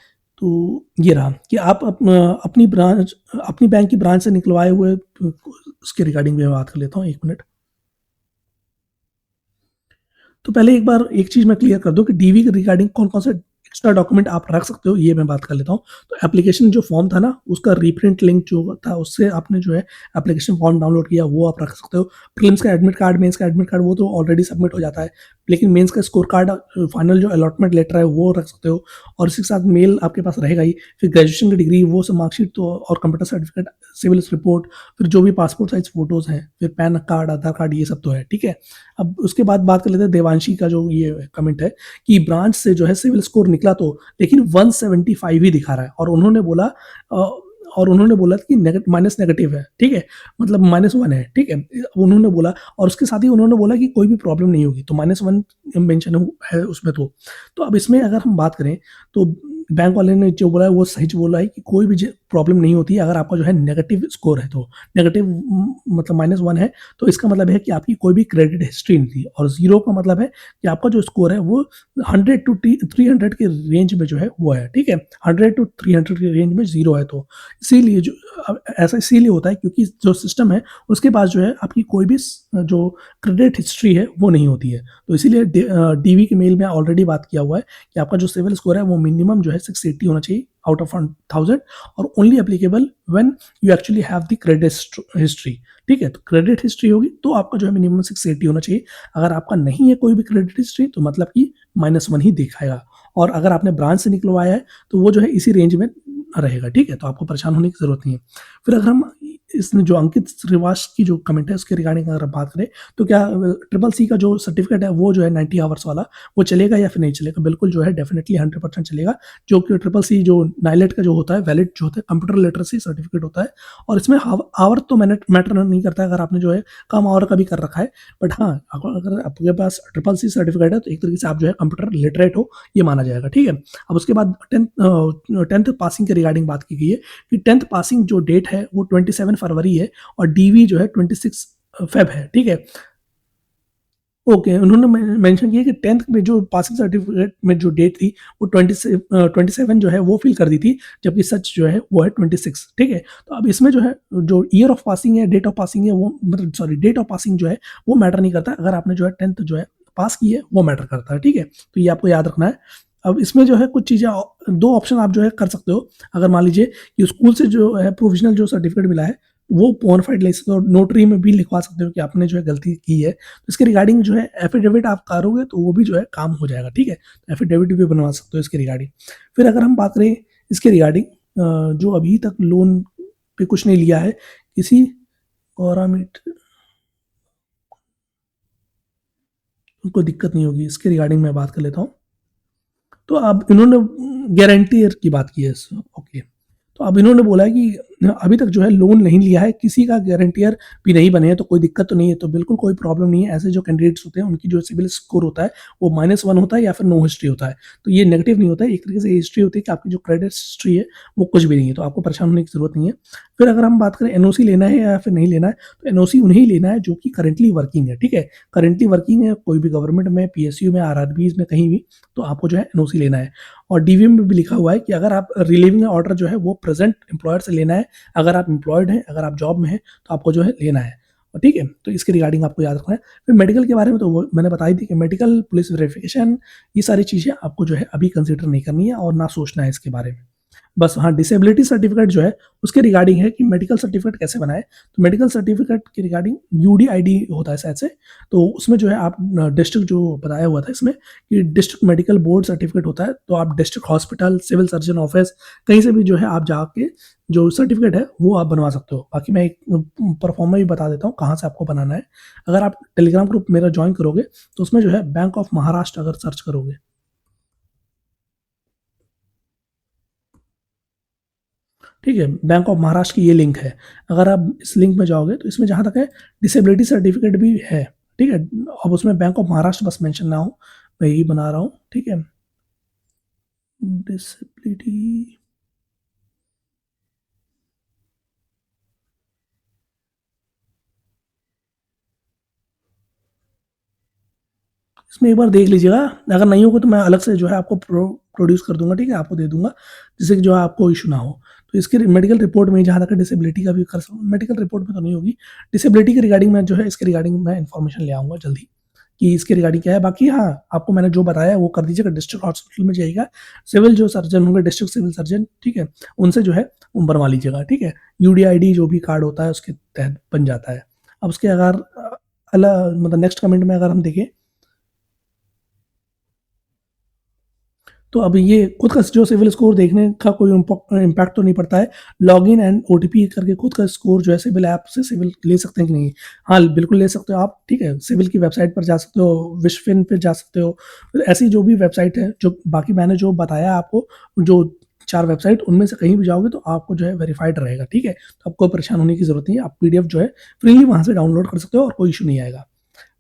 तो ये रहा कि आप अपनी बैंक की ब्रांच से निकलवाए हुए, उसके रिगार्डिंग भी मैं बात कर लेता हूँ, 1 मिनट। तो पहले एक बार एक चीज मैं क्लियर कर दूं कि डीवी के रिगार्डिंग कौन कौन से एक्स्ट्रा डॉक्यूमेंट आप रख सकते हो, ये मैं बात कर लेता हूँ। तो एप्लीकेशन जो फॉर्म था ना, उसका रीप्रिंट लिंक जो था, उससे आपने जो है एप्लीकेशन फॉर्म डाउनलोड किया, वो आप रख सकते हो। प्रीलिम्स का एडमिट कार्ड, मेंस का एडमिट कार्ड, वो तो ऑलरेडी सबमिट हो जाता है, लेकिन मेंस का स्कोर कार्ड, फाइनल जो अलॉटमेंट लेटर है वो रख सकते हो। और इसी के साथ मेल आपके पास रहेगा ही। फिर ग्रेजुएशन की डिग्री, वो सब मार्कशीट तो, और कंप्यूटर सर्टिफिकेट, सिविल रिपोर्ट, फिर जो भी पासपोर्ट साइज फोटोज हैं, फिर पैन कार्ड, आधार कार्ड, ये सब तो है, ठीक है। अब उसके बाद बात कर लेते हैं देवांशी का, जो ये कमेंट है कि ब्रांच से जो है सिविल स्कोर निकला तो, लेकिन 175 ही दिखा रहा है, और उन्होंने बोला कि माइनस नेगेटिव है, ठीक है, मतलब -1 है, ठीक है, उन्होंने बोला। और उसके साथ ही उन्होंने बोला कि कोई भी प्रॉब्लम नहीं होगी, तो -1 मेंशन है उसमें। तो अब इसमें अगर हम बात करें तो बैंक वाले ने जो बोला है वो सही बोला है कि कोई भी प्रॉब्लम नहीं होती है अगर आपका जो है नेगेटिव स्कोर है। तो नेगेटिव मतलब -1 है, तो इसका मतलब है कि आपकी कोई भी क्रेडिट हिस्ट्री नहीं थी। और 0 का मतलब है कि आपका जो स्कोर है वो 100 to 300 के रेंज में जो है वो है, ठीक है, 100 to 300 के रेंज में 0 है। तो इसीलिए ऐसा इसीलिए होता है क्योंकि जो सिस्टम है उसके पास जो है आपकी कोई भी जो क्रेडिट हिस्ट्री है वो नहीं होती है। तो इसीलिए डीवी के मेल में ऑलरेडी बात किया हुआ है कि आपका जो सिविल स्कोर है वो मिनिमम जो है 680 होना चाहिए आउट ऑफ 1000, और only applicable when you actually have the credit history, ठीक है। तो क्रेडिट हिस्ट्री होगी तो आपका जो है मिनिमम 680 होना चाहिए। अगर आपका नहीं है कोई भी क्रेडिट हिस्ट्री तो मतलब कि -1 ही दिखाएगा। और अगर आपने ब्रांच से निकलवाया है तो वो जो है इसी रेंज में रहेगा, ठीक है, तो आपको परेशान होने की जरूरत नहीं है। फिर अगर हम इसमें जो अंकित श्रीवास की जो कमेंट है उसके रिगार्डिंग अगर बात करें तो क्या ट्रिपल सी का जो सर्टिफिकेट है वो जो है 90 आवर्स वाला वो चलेगा या फिर नहीं चलेगा? बिल्कुल जो है डेफिनेटली 100% चलेगा। जो कि ट्रिपल सी जो नाइलेट का जो होता है, वैलिड जो होता है, कंप्यूटर लिटरेसी सर्टिफिकेट होता है। और इसमें आवर तो मैटर नहीं करता है अगर आपने जो है कम आवर का भी कर रखा है। बट हाँ, अगर आपके पास ट्रिपल सी सर्टिफिकेट है तो एक तरीके से आप जो है कंप्यूटर लिटरेट हो, ये माना जाएगा, ठीक है। अब उसके बाद टेंथ पासिंग के रिगार्डिंग बात की गई है कि 10th पासिंग जो डेट है वो 27 फरवरी है और डीवी जो है 26 फेब है, ठीक है। ओके, उन्होंने मेंशन किया कि 10th में जो पासिंग सर्टिफिकेट में जो डेट थी वो 27 जो है वो फिल कर दी थी, जबकि सच जो है वो है 26, ठीक है। तो अब इसमें जो है जो ईयर ऑफ पासिंग है, डेट ऑफ पासिंग है, वो मतलब सॉरी डेट ऑफ पासिंग जो है वो मैटर नहीं करता। अगर आपने जो है 10th जो है पास की है वो मैटर करता है, ठीक है। तो ये आपको याद रखना है। अब इसमें जो है कुछ चीज़ें, 2 ऑप्शन आप जो है कर सकते हो। अगर मान लीजिए कि स्कूल से जो है प्रोविजनल जो सर्टिफिकेट मिला है वो बोनाफाइड ले सकते हो, नोटरी में भी लिखवा सकते हो कि आपने जो है गलती की है। तो इसके रिगार्डिंग जो है एफिडेविट आप करोगे तो वो भी जो है काम हो जाएगा, ठीक है। तो एफिडेविट भी बनवा सकते हो इसके रिगार्डिंग। फिर अगर हम बात करें इसके रिगार्डिंग, जो अभी तक लोन पे कुछ नहीं लिया है किसी गौरामीट, उनको दिक्कत नहीं होगी, इसके रिगार्डिंग मैं बात कर लेता हूँ। तो अब इन्होंने गारंटीयर की बात की है, ओके। तो अब इन्होंने बोला है कि अभी तक जो है लोन नहीं लिया है, किसी का गारंटियर भी नहीं बने हैं, तो कोई दिक्कत तो नहीं है। तो बिल्कुल कोई प्रॉब्लम नहीं है। ऐसे जो कैंडिडेट्स होते हैं उनकी जो सिविल स्कोर होता है वो -1 होता है या फिर नो हिस्ट्री होता है। तो ये नेगेटिव नहीं होता है, एक तरीके से हिस्ट्री होती है कि आपकी जो क्रेडिट हिस्ट्री है वो कुछ भी नहीं है, तो आपको परेशान होने की जरूरत नहीं है। फिर अगर हम बात करें एनओसी लेना है या फिर नहीं लेना है, तो एनओसी उन्हें लेना है जो कि करेंटली वर्किंग है, ठीक है। करेंटली वर्किंग है कोई भी गवर्नमेंट में, पीएसयू में, आरआरबी में, कहीं भी, तो आपको जो है एनओसी लेना है। और डीवीएम में भी लिखा हुआ है कि अगर आप रिलीविंग ऑर्डर जो है वो प्रेजेंट एम्प्लॉयर से लेना है। अगर आप एम्प्लॉयड हैं, अगर आप जॉब में हैं, तो आपको जो है लेना है, ठीक है। तो इसके रिगार्डिंग आपको याद रखना है। फिर मेडिकल के बारे में तो वो मैंने बताई थी कि मेडिकल, पुलिस वेरिफिकेशन, ये सारी चीज़ें आपको जो है अभी कंसिडर नहीं करनी है और ना सोचना है इसके बारे में। बस हाँ, डिसेबिलिटी सर्टिफिकेट जो है उसके रिगार्डिंग है कि मेडिकल सर्टिफिकेट कैसे बनाए। तो मेडिकल सर्टिफिकेट के रिगार्डिंग यूडीआईडी होता है शायद से, तो उसमें जो है आप डिस्ट्रिक्ट जो बताया हुआ था इसमें कि डिस्ट्रिक्ट मेडिकल बोर्ड सर्टिफिकेट होता है, तो आप district hospital, civil surgeon office कहीं से भी जो है आप जाके जो सर्टिफिकेट है वो आप बनवा सकते हो। बाकी मैं एक परफॉर्मा भी बता देता हूँ कहाँ से आपको बनाना है। अगर आप टेलीग्राम ग्रुप मेरा ज्वाइन करोगे तो उसमें जो है बैंक ऑफ महाराष्ट्र अगर सर्च करोगे, ठीक है, बैंक ऑफ महाराष्ट्र की ये लिंक है। अगर आप इस लिंक में जाओगे तो इसमें जहाँ तक है डिसेबिलिटी सर्टिफिकेट भी है, ठीक है। अब उसमें बैंक ऑफ महाराष्ट्र बस मेंशन ना हो, मैं यही बना रहा हूँ, ठीक है। डिसेबिलिटी, इसमें एक बार देख लीजिएगा, अगर नहीं होगा तो मैं अलग से जो है आपको प्रोड्यूस कर दूंगा, ठीक है, आपको दे दूंगा, जिससे कि जो है आपको इशू ना हो। तो इसके मेडिकल रिपोर्ट में जहाँ तक डिसेबिलिटी का भी कर सकूँ, मेडिकल रिपोर्ट में तो नहीं होगी, डिसेबिलिटी के रिगार्डिंग में जो है इसके रिगार्डिंग मैं इन्फॉर्मेशन ले आऊँगा जल्दी कि इसके रिगार्डिंग क्या है। बाकी हाँ, आपको मैंने जो बताया वो कर दीजिएगा, डिस्ट्रिक्ट हॉस्पिटल में जाइएगा, सिविल जो सर्जन होंगे डिस्ट्रिक्ट सिविल सर्जन, ठीक है, उनसे जो है वो बनवा लीजिएगा, ठीक है। यूडीआईडी जो भी कार्ड होता है उसके तहत बन जाता है। अब उसके अगर अलग मतलब नेक्स्ट कमेंट में अगर हम देखें, तो अब ये खुद का जो सिविल स्कोर देखने का कोई इम्पैक्ट तो नहीं पड़ता है। लॉगिन एंड ओटीपी करके खुद का स्कोर जो है सिविल ऐप से सिविल ले सकते हैं कि नहीं? हाँ, बिल्कुल ले सकते हो आप, ठीक है। सिविल की वेबसाइट पर जा सकते हो, विशफिन पे जा सकते हो, ऐसी जो भी वेबसाइट है, जो बाकी मैंने जो बताया आपको, जो 4 वेबसाइट उनमें से कहीं भी जाओगे तो आपको जो है वेरीफाइड रहेगा, ठीक है। तो आपको परेशान होने की ज़रूरत नहीं है, आप पीडीएफ जो है फ्रीली वहाँ से डाउनलोड कर सकते हो और कोई इश्यू नहीं आएगा।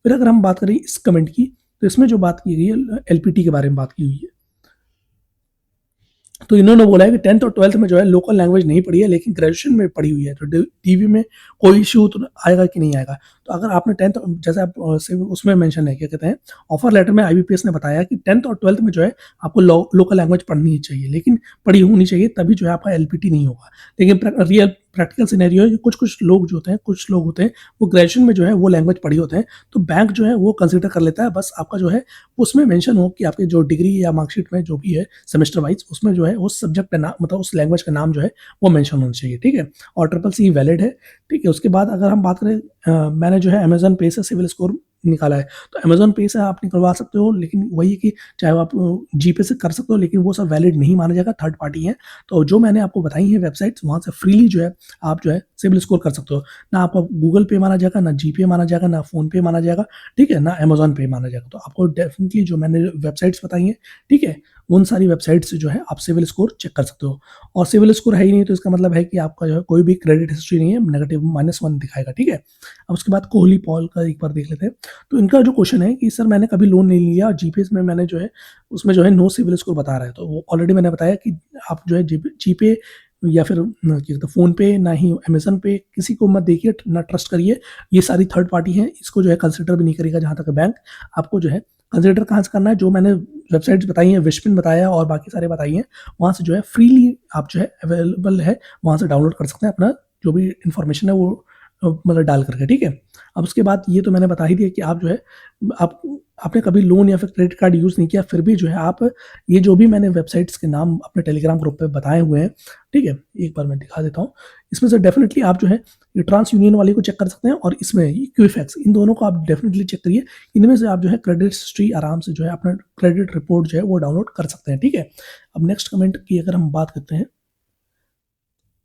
फिर अगर हम बात करें इस कमेंट की, तो इसमें जो बात की गई है एलपीटी के बारे में बात की हुई है। तो इन्होंने बोला है कि 10th और 12th में जो है लोकल लैंग्वेज नहीं पढ़ी है, लेकिन ग्रेजुएशन में पढ़ी हुई है, तो टीवी में कोई इशू तो आएगा कि नहीं आएगा? तो अगर आपने 10th, जैसे आप उसमें मेंशन है, क्या कहते हैं, ऑफर लेटर में आईबीपीएस ने बताया कि 10th और 12th में जो है आपको लोकल लैंग्वेज पढ़नी ही चाहिए, लेकिन पढ़ी होनी चाहिए, तभी जो है आपका एलपीटी नहीं होगा। लेकिन रियल प्रैक्टिकल सिनेरियो है कि कुछ लोग जो होते हैं, कुछ लोग होते हैं वो ग्रेजुएशन में जो है वो लैंग्वेज पढ़ी होते हैं, तो बैंक जो है वो कंसिडर कर लेता है। बस आपका जो है उसमें मेंशन हो कि आपके जो डिग्री या मार्कशीट में जो भी है सेमेस्टर वाइज, उसमें जो है उस सब्जेक्ट का नाम, मतलब उस लैंग्वेज का नाम जो है वो मेंशन होना चाहिए, ठीक है। और ट्रिपल सी वैलिड है, ठीक है। उसके बाद अगर हम बात करें, मैंने जो है अमेजन पे से सिविल स्कोर निकाला है, तो अमेजन पे से आप निकलवा सकते हो, लेकिन वही है कि चाहे आप जीपे से कर सकते हो, लेकिन वो सब वैलिड नहीं माना जाएगा, थर्ड पार्टी है। तो जो मैंने आपको बताई है वेबसाइट्स, वहाँ से फ्रीली जो है आप जो है सिविल स्कोर कर सकते हो। ना आपको गूगल पे माना जाएगा, ना जीपे माना जाएगा, ना फोन पे माना जाएगा, ठीक है, ना अमेजोन पे माना जाएगा। तो आपको डेफिनेटली जो मैंने वेबसाइट्स बताई हैं, ठीक है, उन सारी वेबसाइट से जो है आप सिविल स्कोर चेक कर सकते हो। और सिविल स्कोर है ही नहीं तो इसका मतलब है कि आपका जो है कोई भी क्रेडिट हिस्ट्री नहीं है, नेगेटिव -1 दिखाएगा, ठीक है। अब उसके बाद कोहली पॉल का एक बार देख लेते हैं। तो इनका जो क्वेश्चन है कि सर मैंने कभी लोन नहीं लिया और जीपीएस में मैंने जो है उसमें जो है नो सिविल स्कोर बता रहा है, तो वो ऑलरेडी मैंने बताया कि आप जो है जीपे या फिर क्या कहते हैं फोन पे, ना ही अमेजन पे, किसी को मत देखिए, ना ट्रस्ट करिए। ये सारी थर्ड पार्टी है, इसको जो है कंसिडर भी नहीं करेगा जहाँ तक बैंक। आपको जो है कंसिडर कहाँ से करना है, जो मैंने वेबसाइट्स बताई हैं, विशपिन बताया और बाकी सारे बताई हैं, वहाँ से जो है फ्रीली आप जो है अवेलेबल है, वहाँ से डाउनलोड कर सकते हैं अपना जो भी इंफॉर्मेशन है वो मतलब डाल करके, ठीक है। अब उसके बाद ये तो मैंने बता ही दिया कि आप जो है आप आपने कभी लोन या फिर क्रेडिट कार्ड यूज़ नहीं किया, फिर भी जो है आप ये जो भी मैंने वेबसाइट्स के नाम अपने टेलीग्राम ग्रुप पे बताए हुए हैं, ठीक है, एक बार मैं दिखा देता हूँ। इसमें से डेफिनेटली आप जो है ये ट्रांस यूनियन वाले को चेक कर सकते हैं, और इसमें इक्विफैक्स, इन दोनों को आप डेफिनेटली चेक करिए। इनमें से आप जो है क्रेडिट हिस्ट्री आराम से जो है अपना क्रेडिट रिपोर्ट जो है वो डाउनलोड कर सकते हैं, ठीक है। अब नेक्स्ट कमेंट की अगर हम बात करते हैं,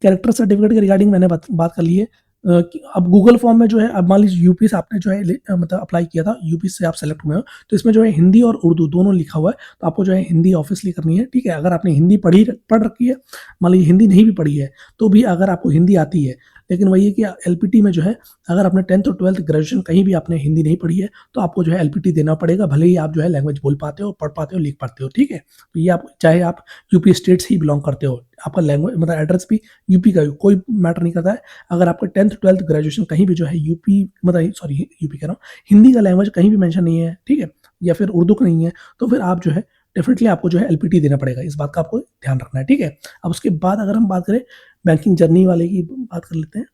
कैरेक्टर सर्टिफिकेट के रिगार्डिंग मैंने बात कर ली है। कि अब गूगल फॉर्म में जो है, अब मान लीजिए यूपी से आपने जो है मतलब अप्लाई किया था, यूपी से आप सेलेक्ट हुए हो, तो इसमें जो है हिंदी और उर्दू दोनों लिखा हुआ है, तो आपको जो है हिंदी ऑब्वियसली करनी है, ठीक है। अगर आपने हिंदी पढ़ रखी है, मान लीजिए हिंदी नहीं भी पढ़ी है, तो भी अगर आपको हिंदी आती है, लेकिन वही है कि एलपीटी में जो है अगर आपने 10th और 12th ग्रेजुएशन कहीं भी आपने हिंदी नहीं पढ़ी है, तो आपको जो है एलपीटी देना पड़ेगा, भले ही आप जो है लैंग्वेज बोल पाते हो, पढ़ पाते हो, लिख पाते हो, ठीक है। तो ये आप चाहे आप यूपी स्टेट से ही बिलोंग करते हो, आपका लैंग्वेज मतलब एड्रेस भी यूपी का कोई मैटर नहीं करता है। अगर आपका 10th 12th ग्रेजुएशन कहीं भी जो है यूपी, मतलब सॉरी यूपी कह रहा हूँ, हिंदी का लैंग्वेज कहीं भी मेंशन नहीं है, ठीक है, या फिर उर्दू का नहीं है, तो फिर आप जो है डेफिनेटली आपको जो है एलपीटी देना पड़ेगा, इस बात का आपको ध्यान रखना है, ठीक है। अब उसके बाद अगर हम बात करें बैंकिंग जर्नी वाले की बात कर लेते हैं।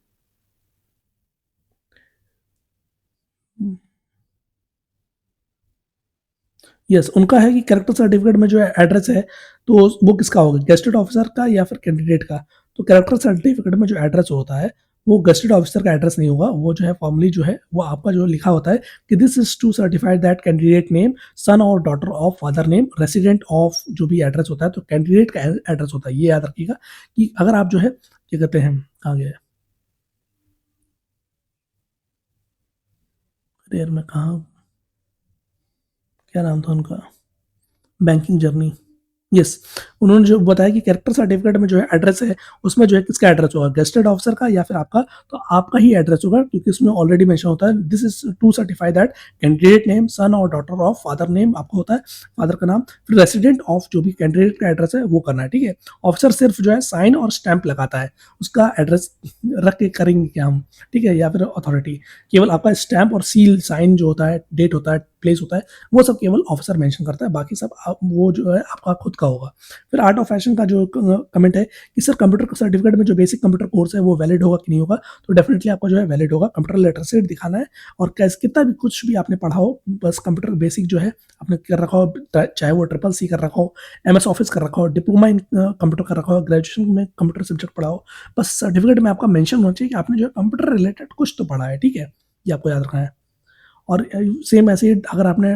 यस, उनका है कि कैरेक्टर सर्टिफिकेट में जो है एड्रेस है, तो वो किसका होगा, गेस्टेड ऑफिसर का या फिर कैंडिडेट का। तो कैरेक्टर सर्टिफिकेट में जो एड्रेस होता है, वो गेस्टेड ऑफिसर का एड्रेस नहीं होगा, वो जो है फॉर्मली जो है वो आपका जो लिखा होता है कि this is to certified that candidate name son or daughter of father name resident of, जो भी एड्रेस होता है तो कैंडिडेट का एड्रेस होता है। ये याद रखिएगा कि अगर आप जो है क्या कहते हैं, आगे अरे यार मैं कहाँ, क्या नाम था उनका, बैंकिंग जर्नी। यस, उन्होंने जो बताया कि कैरेक्टर सर्टिफिकेट में जो है एड्रेस है, उसमें जो है किसका एड्रेस होगा, गेस्टेड ऑफिसर का या फिर आपका। तो आपका ही एड्रेस होगा क्योंकि उसमें ऑलरेडी मेंशन होता है this is to certify that candidate name son or daughter of father name आपको होता है, फादर का नाम, फिर रेसिडेंट ऑफ जो भी कैंडिडेट का एड्रेस है वो करना है, ठीक है। ऑफिसर सिर्फ जो है साइन और स्टैंप लगाता है, उसका एड्रेस रख के करेंगे क्या हम, ठीक है, या फिर अथॉरिटी, केवल आपका स्टैंप और सील साइन जो होता है, डेट होता है, प्लेस होता है, वो सब केवल ऑफिसर मेंशन करता है, बाकी सब वो जो है आपका खुद का होगा। फिर आर्ट ऑफ फैशन का जो कमेंट है कि सर कंप्यूटर सर्टिफिकेट में जो बेसिक कंप्यूटर कोर्स है वो वैलिड होगा कि नहीं होगा, तो डेफिनेटली आपको जो है वैलिड होगा, कंप्यूटर लिटरेसी दिखाना है। और कैसे कितना भी कुछ भी आपने पढ़ा हो, बस कंप्यूटर बेसिक जो है आपने कर रखा हो, चाहे वो ट्रिपल सी कर रखा हो, MS ऑफिस कर रखा हो, डिप्लोमा इन कंप्यूटर कर रखा हो, ग्रेजुएशन में कंप्यूटर सब्जेक्ट पढ़ा हो, बस सर्टिफिकेट में आपका मेंशन होना चाहिए कि आपने जो है कंप्यूटर रिलेटेड कुछ तो पढ़ा है, ठीक है, ये आपको याद रखना है। और सेम ऐसे ही अगर आपने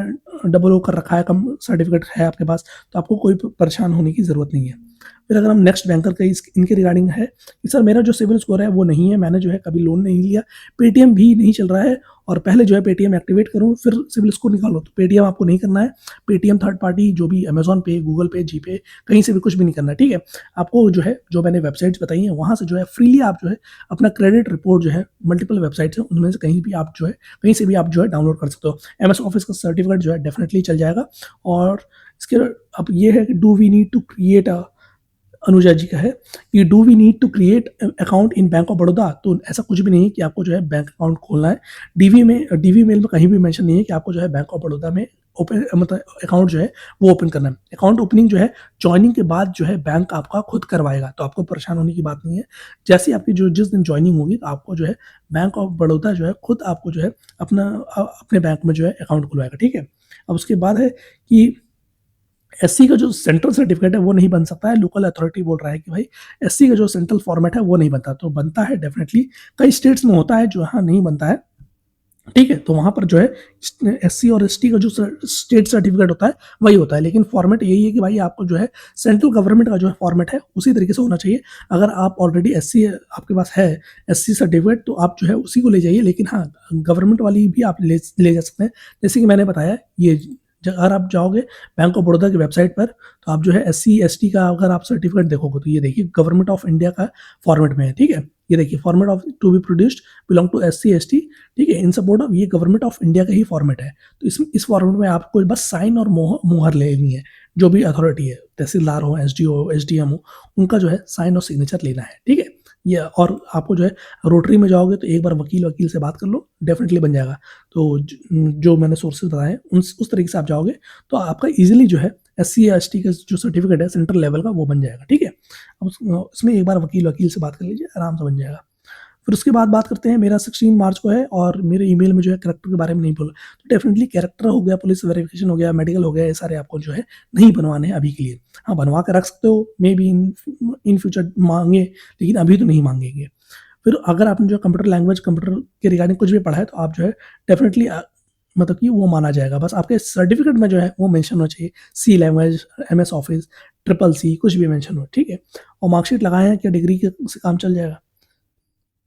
डबल ओ कर रखा है, कम सर्टिफिकेट है आपके पास, तो आपको कोई परेशान होने की ज़रूरत नहीं है। फिर अगर हम नेक्स्ट बैंकर का इनके रिगार्डिंग है कि सर मेरा जो सिविल स्कोर है वो नहीं है, मैंने जो है कभी लोन नहीं लिया, पेटीएम भी नहीं चल रहा है, और पहले जो है पेटीएम एक्टिवेट करूँ फिर सिविल स्कोर निकालो, तो पेटीएम आपको नहीं करना है। पेटीएम थर्ड पार्टी जो भी अमेजॉन पे, गूगल पे, जी पे, कहीं से भी कुछ भी नहीं करना है, ठीक है। आपको जो है जो मैंने वेबसाइट्स बताई हैं वहाँ से जो है फ्रीली आप जो है अपना क्रेडिट रिपोर्ट जो है, मल्टीपल वेबसाइट्स हैं उनमें से कहीं भी आप जो है, कहीं से भी आप जो है डाउनलोड कर सकते हो। MS ऑफिस का सर्टिफिकेट जो है डेफिनेटली चल जाएगा। और इसके अब ये है कि do we need to create a, Anuja ji का है कि do we need to create account in bank of Baroda, तो ऐसा कुछ भी नहीं है कि आपको जो है बैंक अकाउंट खोलना है। डीवी मेल में कहीं भी मेंशन नहीं है कि आपको जो है बैंक ऑफ बड़ौदा में ओपन, मतलब अकाउंट जो है वो ओपन करना है। अकाउंट ओपनिंग जो है ज्वाइनिंग के बाद जो है बैंक आपका खुद करवाएगा, तो आपको परेशान होने की बात नहीं है। जैसे ही आपकी जो जिस दिन ज्वाइनिंग होगी तो आपको जो है बैंक ऑफ बड़ौदा जो है खुद आपको जो है अपने बैंक में जो है अकाउंट खुलवाएगा, ठीक है। अब उसके बाद है कि SC का जो सेंट्रल सर्टिफिकेट है वो नहीं बन सकता है, लोकल अथॉरिटी बोल रहा है कि भाई SC का जो सेंट्रल फॉर्मेट है वो नहीं बनता, तो बनता है डेफिनेटली, कई स्टेट्स में होता है जो यहाँ नहीं बनता है, ठीक है। तो वहाँ पर जो है SC और ST का जो स्टेट सर्टिफिकेट होता है वही होता है, लेकिन फॉर्मेट यही है कि भाई आपको जो है सेंट्रल गवर्नमेंट का जो है फॉर्मेट है उसी तरीके से होना चाहिए। अगर आप ऑलरेडी SC आपके पास है, SC सर्टिफिकेट, तो आप जो है उसी को ले जाइए, लेकिन हाँ गवर्नमेंट वाली भी आप ले जा सकते हैं। जैसे कि मैंने बताया ये, अगर आप जाओगे बैंक ऑफ बड़ौदा की वेबसाइट पर, तो आप जो है SC ST का अगर आप सर्टिफिकेट देखोगे तो ये देखिए गवर्नमेंट ऑफ इंडिया का फॉर्मेट में है, ठीक है। ये देखिए format of to be produced belong to SC ST, ठीक है, इन सपोर्ट ऑफ, ये गवर्नमेंट ऑफ इंडिया का ही फॉर्मेट है। तो इस फॉर्मेट में आपको बस साइन और मुहर लेनी है, जो भी अथॉरिटी है, तहसीलदार हो, SDO हो, SDM हो, उनका जो है साइन और सिग्नेचर लेना है, ठीक है। ये और आपको जो है रोटरी में जाओगे तो एक बार वकील से बात कर लो, डेफिनेटली बन जाएगा। तो जो मैंने सोर्सेज बताए हैं उस तरीके से आप जाओगे तो आपका इजीली जो है SC या ST का जो सर्टिफिकेट है सेंट्रल लेवल का वो बन जाएगा, ठीक है। अब उसमें एक बार वकील से बात कर लीजिए, आराम से बन जाएगा। फिर उसके बाद बात करते हैं, मेरा 16 मार्च को है और मेरे ईमेल में जो है कैरेक्टर के बारे में नहीं बोला, तो डेफिनेटली कैरेक्टर हो गया, पुलिस वेरिफिकेशन हो गया, मेडिकल हो गया, ये सारे आपको जो है नहीं बनवाने हैं अभी के लिए। हाँ बनवा कर रख सकते हो, मे बी इन फ्यूचर मांगे, लेकिन अभी तो नहीं मांगेंगे। फिर अगर आपने जो कंप्यूटर लैंग्वेज, कंप्यूटर के रिगार्डिंग कुछ भी पढ़ा है तो आप जो है डेफिनेटली मतलब कि वो माना जाएगा, बस आपके सर्टिफिकेट में जो है वो मेंशन होना चाहिए, C language, MS office, triple C, कुछ भी मेंशन हो, ठीक है। और मार्कशीट लगाए हैं, क्या डिग्री से काम चल जाएगा।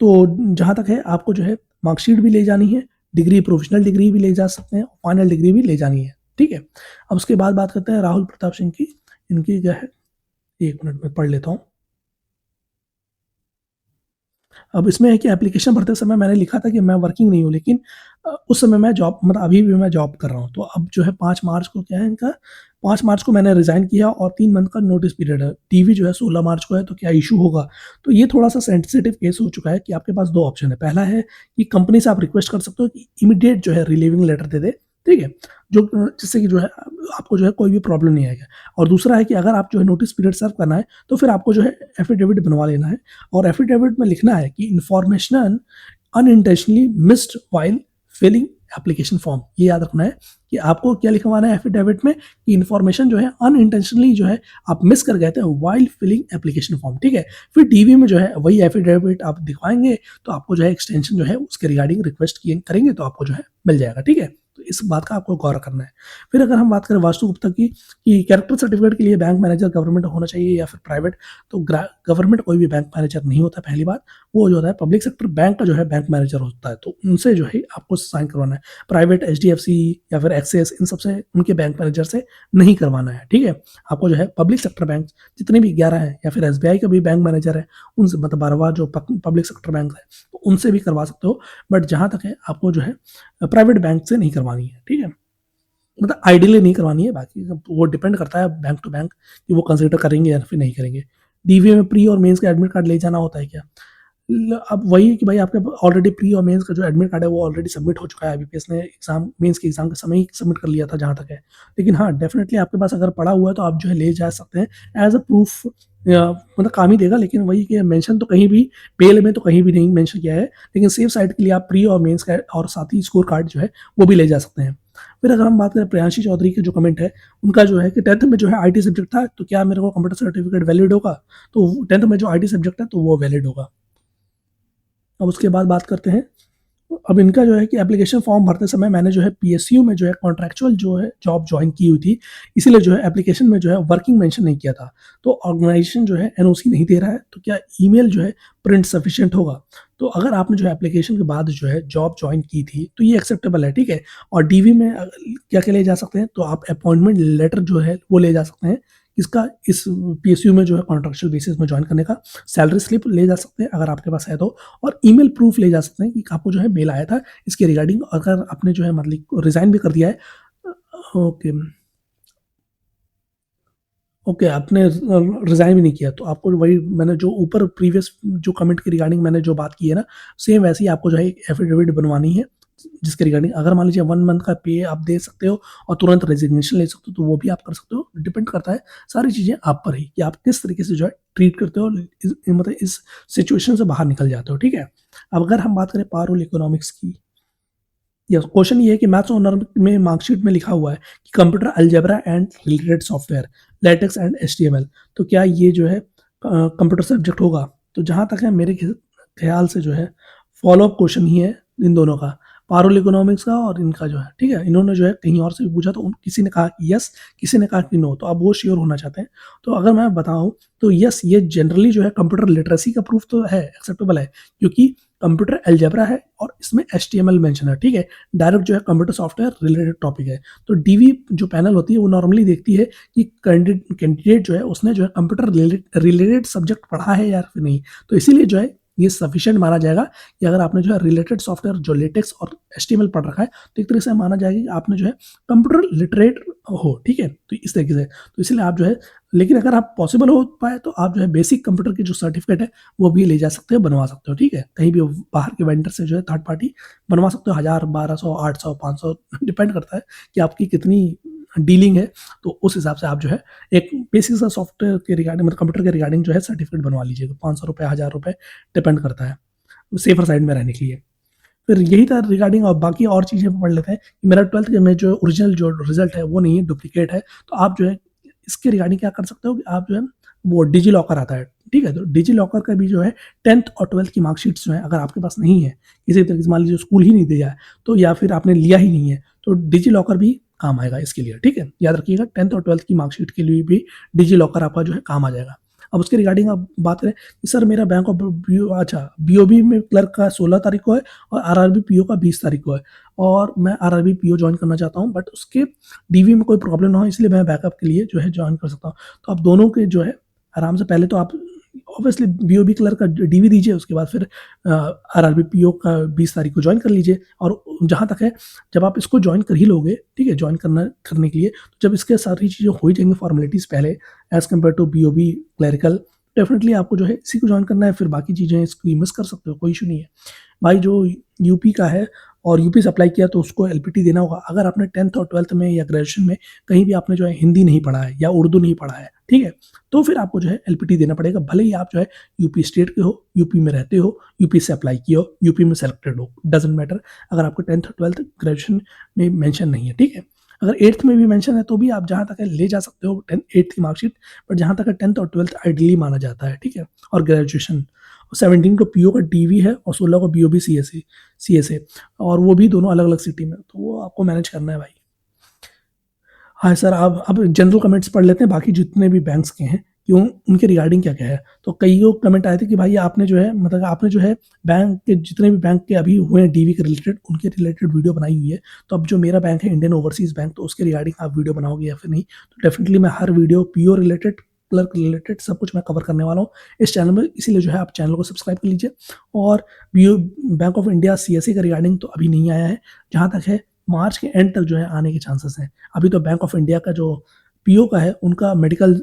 तो जहाँ तक है आपको जो है मार्कशीट भी ले जानी है, डिग्री, प्रोफेशनल डिग्री भी ले जा सकते हैं, फाइनल डिग्री भी ले जानी है, ठीक है। अब उसके बाद बात करते हैं राहुल प्रताप सिंह की, इनकी क्या है, एक मिनट में पढ़ लेता हूँ। अब इसमें है कि एप्लीकेशन भरते समय मैंने लिखा था कि मैं वर्किंग नहीं हूँ, लेकिन उस समय मैं जॉब, मतलब अभी भी मैं जॉब कर रहा हूँ। तो अब जो है 5 मार्च को क्या है इनका, 5 मार्च को मैंने रिज़ाइन किया और 3 मंथ का नोटिस पीरियड है। टीवी जो है 16 मार्च को है, तो क्या इशू होगा? तो ये थोड़ा-सा सेंसिटिव केस हो चुका है कि आपके पास 2 ऑप्शन है। पहला है कि कंपनी से आप रिक्वेस्ट कर सकते हो कि इमीडिएट जो है रिलीविंग लेटर दे दे, ठीक है? जो जिससे कि जो है आपको जो है कोई भी प्रॉब्लम नहीं आएगा। और दूसरा है कि अगर आप जो है नोटिस पीरियड सर्व करना है, तो फिर आपको जो है एफिडेविट बनवा लेना है और एफिडेविट में लिखना है कि information unintentionally missed while filling application form. ये याद रखना है कि आपको क्या लिखवाना है एफिडेविट में, कि इन्फॉर्मेशन जो है अनइंटेंशनली जो है आप मिस कर गए थे वाइल फिलिंग एप्लीकेशन फॉर्म, ठीक है। फिर डीवी में जो है वही एफिडेविट आप दिखवाएंगे तो आपको जो है एक्सटेंशन जो है उसके रिगार्डिंग रिक्वेस्ट करेंगे तो आपको जो है मिल जाएगा, ठीक है। तो इस बात का आपको गौर करना है। फिर अगर हम बात करें वास्तु गुप्ता की, कि कैरेक्टर सर्टिफिकेट के लिए बैंक मैनेजर गवर्नमेंट होना चाहिए या फिर प्राइवेट, तो गवर्नमेंट कोई भी बैंक मैनेजर नहीं होता पहली बात। वो जो होता है पब्लिक सेक्टर बैंक का जो है बैंक मैनेजर होता है, तो उनसे जो है आपको साइन करवाना है। प्राइवेट एचडीएफसी या फिर एक्सेस, इन सबसे उनके बैंक मैनेजर से नहीं करवाना है, ठीक है। आपको जो है पब्लिक सेक्टर बैंक जितने भी 11 हैं, या फिर एसबीआई का भी बैंक मैनेजर है उनसे, मतलब 12वां जो पब्लिक सेक्टर बैंक है तो उनसे भी करवा सकते हो। बट जहाँ तक है आपको जो है प्राइवेट बैंक से नहीं करवानी है, ठीक है। मतलब आइडियली नहीं करवानी है, बाकी वो डिपेंड करता है बैंक टू बैंक कि वो कंसिडर करेंगे या फिर नहीं करेंगे। डीवीए में प्री और मेंस का एडमिट कार्ड ले जाना होता है क्या? अब वही है कि भाई आपके ऑलरेडी प्री और मेंस का जो एडमिट कार्ड है वो ऑलरेडी सबमिट हो चुका है, आईबीपीएस ने एग्जाम मेंस के एग्जाम के समय ही सबमिट कर लिया था जहाँ तक है। लेकिन हाँ, डेफिनेटली आपके पास अगर पड़ा हुआ है तो आप जो है ले जा सकते हैं एज अ प्रूफ, मतलब काम ही देगा। लेकिन वही कि मेंशन तो कहीं भी मेल में तो कहीं भी नहीं मेंशन किया है, लेकिन सेफ साइड के लिए आप प्री और मेंस का और साथ ही स्कोर कार्ड जो है वो भी ले जा सकते हैं। फिर अगर हम बात करें प्रियांशी चौधरी के जो कमेंट है उनका, जो है कि 10th में जो है आईटी सब्जेक्ट था तो क्या मेरे को कंप्यूटर सर्टिफिकेट वैलिड होगा? तो 10th में जो आईटी सब्जेक्ट है तो वो वैलिड होगा। अब उसके बाद बात करते हैं, अब इनका जो है कि एप्लीकेशन फॉर्म भरते समय मैंने जो है पीएसयू में जो है कॉन्ट्रैक्चुअल जो है जॉब ज्वाइन की हुई थी, इसीलिए जो है एप्लीकेशन में जो है वर्किंग मेंशन नहीं किया था। तो ऑर्गेनाइजेशन जो है एनओसी नहीं दे रहा है, तो क्या ईमेल जो है प्रिंट सफिशिएंट होगा? तो अगर आपने जो है एप्लीकेशन के बाद जो है जॉब ज्वाइन की थी तो ये एक्सेप्टेबल है, ठीक है। और डीवी में क्या क्या ले जा सकते हैं, तो आप अपॉइंटमेंट लेटर जो है वो ले जा सकते हैं, इसका इस पीएसयू में जो है कॉन्ट्रेक्चुअल बेसिस में ज्वाइन करने का। सैलरी स्लिप ले जा सकते हैं अगर आपके पास है तो, और ईमेल प्रूफ ले जा सकते हैं कि आपको जो है मेल आया था इसके रिगार्डिंग, अगर आपने जो है मतलब रिजाइन भी कर दिया है। ओके, ओके, आपने रिजाइन भी नहीं किया तो आपको वही मैंने जो ऊपर प्रीवियस जो कमेंट के रिगार्डिंग मैंने जो बात की है ना, सेम वैसे ही आपको जो है एफिडेविट बनवानी है जिसके रिगार्डिंग, अगर मान लीजिए 1 मंथ का पे आप दे सकते हो और तुरंत रेजिग्नेशन ले सकते हो तो वो भी आप कर सकते हो। डिपेंड करता है सारी चीज़ें आप पर ही कि आप किस तरीके से जो है ट्रीट करते हो, मतलब इस सिचुएशन से बाहर निकल जाते हो, ठीक है। अब अगर हम बात करें पारुल इकोनॉमिक्स की, यस, क्वेश्चन ये है कि मैथ्स ऑनर में मार्कशीट में लिखा हुआ है कि computer algebra and related software, latex and HTML, तो क्या ये जो है कंप्यूटर सब्जेक्ट होगा? तो जहाँ तक है मेरे ख्याल से जो है फॉलो अप क्वेश्चन ही है इन दोनों का, पारुल इकोनॉमिक्स का और इनका जो है, ठीक है। इन्होंने जो है कहीं और से भी पूछा तो किसी ने कहा कि यस, किसी ने कहा कि नो, तो आप वो श्योर होना चाहते हैं। तो अगर मैं बताऊं तो यस, ये जनरली जो है कंप्यूटर लिटरेसी का प्रूफ तो है, एक्सेप्टेबल है, क्योंकि कंप्यूटर अलजेब्रा है और इसमें एचटीएमएल मेंशन है, ठीक है। डायरेक्ट जो है कंप्यूटर सॉफ्टवेयर रिलेटेड टॉपिक है। तो डीवी जो पैनल होती है वो नॉर्मली देखती है कि कैंडिडेट जो है उसने जो है कंप्यूटर रिलेटेड सब्जेक्ट पढ़ा है या फिर नहीं, तो इसीलिए जो है ये सफिशिएंट माना जाएगा कि अगर आपने जो है रिलेटेड सॉफ्टवेयर जो लेटेक्स और एचटीएमएल पढ़ रखा है तो एक तरीके से माना जाएगा कि आपने जो है कंप्यूटर लिटरेट हो, ठीक है। तो इस तरीके से, तो इसलिए आप जो है, लेकिन अगर आप पॉसिबल हो पाए तो आप जो है बेसिक कंप्यूटर की जो सर्टिफिकेट है वो भी ले जा सकते हो, बनवा सकते हो, ठीक है। कहीं भी बाहर के वेंडर से जो है थर्ड पार्टी बनवा सकते हो, 1000, 1200, 800, 500 डिपेंड करता है कि आपकी कितनी डीलिंग है। तो उस हिसाब से आप जो है एक बेसिक सा सॉफ्टवेयर के रिगार्डिंग, मतलब कंप्यूटर के रिगार्डिंग जो है सर्टिफिकेट बनवा लीजिएगा, 500 रुपये, 1000 रुपये, डिपेंड करता है, सेफर साइड में रहने के लिए। फिर यही था रिगार्डिंग, और बाकी और चीज़ें पढ़ लेते हैं कि मेरा 12th के में जो ओरिजिनल जो रिजल्ट है वो नहीं है, डुप्लीकेट है। तो आप जो है इसके रिगार्डिंग क्या कर सकते हो कि आप जो है वो डिजी लॉकर आता है, ठीक है। तो डिजी लॉकर का भी जो है 10th और 12th की मार्कशीट्स जो है अगर आपके पास नहीं है, किसी तरीके से मान लीजिए स्कूल ही नहीं दिया है तो, या फिर आपने लिया ही नहीं है, तो डिजी लॉकर भी काम आएगा इसके लिए, ठीक है। याद रखिएगा 10th और 12th की मार्कशीट के लिए भी डिजी लॉकर आपका जो है काम आ जाएगा। अब उसके रिगार्डिंग आप बात करें कि सर मेरा बैंक ऑफ अच्छा बीओबी में क्लर्क का 16 तारीख को है और आरआरबी पीओ का 20 तारीख को है, और मैं आरआरबी पीओ ज्वाइन करना चाहता हूँ, बट उसके डीवी में कोई प्रॉब्लम ना हो इसलिए मैं बैकअप के लिए जो है ज्वाइन कर सकता हूँ। तो आप दोनों के जो है आराम से, पहले तो आप ऑब्वियसली बीओबी क्लर्क का डीवी दीजिए, उसके बाद फिर आरआरबी पीओ का 20 तारीख को ज्वाइन कर लीजिए। और जहाँ तक है, जब आप इसको ज्वाइन कर ही लोगे, ठीक है, ज्वाइन करने के लिए, तो जब इसके सारी चीज़ें हो ही जाएंगी फॉर्मेलिटीज़ पहले as compare to BOB clerical, definitely आपको जो है इसी को ज्वाइन करना है, फिर बाकी चीज़ें इसको मिस कर सकते हो, कोई इशू नहीं है। भाई जो यूपी का है और यूपी से अप्लाई किया तो उसको एलपीटी देना होगा। अगर आपने 10th और 12th में या ग्रेजुएशन में कहीं भी आपने जो है हिंदी नहीं पढ़ा है या उर्दू नहीं पढ़ा है, ठीक है, तो फिर आपको जो है एलपीटी देना पड़ेगा, भले ही आप जो है यूपी स्टेट के हो, यूपी में रहते हो, यूपी से अप्लाई किया हो, यूपी में सेलेक्टेड हो, डजेंट मैटर। अगर आपको 10th और 12th ग्रेजुएशन में मेंशन नहीं है, ठीक है। अगर 8th में भी मेंशन है तो भी आप जहाँ तक है ले जा सकते हो 8th की मार्कशीट, बट जहाँ तक है 10th और 12th आइडियली माना जाता है, ठीक है। और ग्रेजुएशन 17 को पीओ का डीवी है और 16 को बीओबी सीएसए, और वो भी दोनों अलग अलग सिटी में, तो वो आपको मैनेज करना है भाई। हाँ सर, आप अब जनरल कमेंट्स पढ़ लेते हैं बाकी जितने भी बैंक्स के हैं, क्यों उनके रिगार्डिंग क्या क्या है। तो कई कमेंट आए थे कि भाई आपने जो है मतलब आपने जो है बैंक के जितने भी बैंक के अभी हुए हैं डीवी के रिलेटेड, उनके रिलेटेड वीडियो बनाई हुई है। तो अब जो मेरा बैंक है इंडियन ओवरसीज बैंक, तो उसके रिगार्डिंग आप वीडियो बनाओगे या फिर नहीं, तो डेफिनेटली मैं हर video PO related, clerk related सब कुछ मैं कवर करने वाला हूँ इस चैनल में। इसीलिए जो है आप चैनल को सब्सक्राइब कर लीजिए। और BO bank of India CSA का रिगार्डिंग तो अभी नहीं आया है, जहाँ तक है मार्च के एंड तक जो है आने के चांसेस हैं। अभी तो बैंक ऑफ इंडिया का जो पीओ का है उनका मेडिकल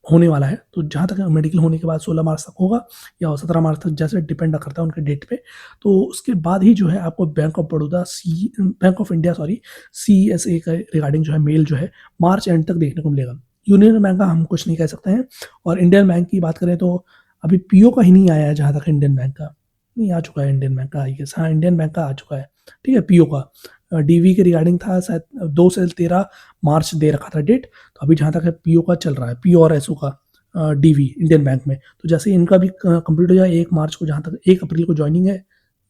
होने वाला है, तो जहाँ तक मेडिकल होने के बाद 16 मार्च तक होगा या 17 मार्च तक, जैसे डिपेंड करता है उनके डेट पे। तो उसके बाद ही जो है आपको बैंक ऑफ इंडिया सीएसए का रिगार्डिंग जो है मेल जो है मार्च एंड तक देखने को मिलेगा। यूनियन बैंक का हम कुछ नहीं कह सकते हैं। और इंडियन बैंक की बात करें तो अभी पीओ का ही नहीं आया है, जहाँ तक इंडियन बैंक का नहीं आ चुका है। इंडियन बैंक का आई गेस, हाँ इंडियन बैंक का आ चुका है, ठीक है। पीओ का डीवी के रिगार्डिंग था शायद 2 से 13 मार्च दे रखा था डेट। तो अभी जहाँ तक है पीओ का चल रहा है, पीओ और एसओ का डीवी इंडियन बैंक में। तो जैसे इनका भी कंप्लीट हो जाए 1 मार्च को, जहाँ तक 1 अप्रैल को ज्वाइनिंग है,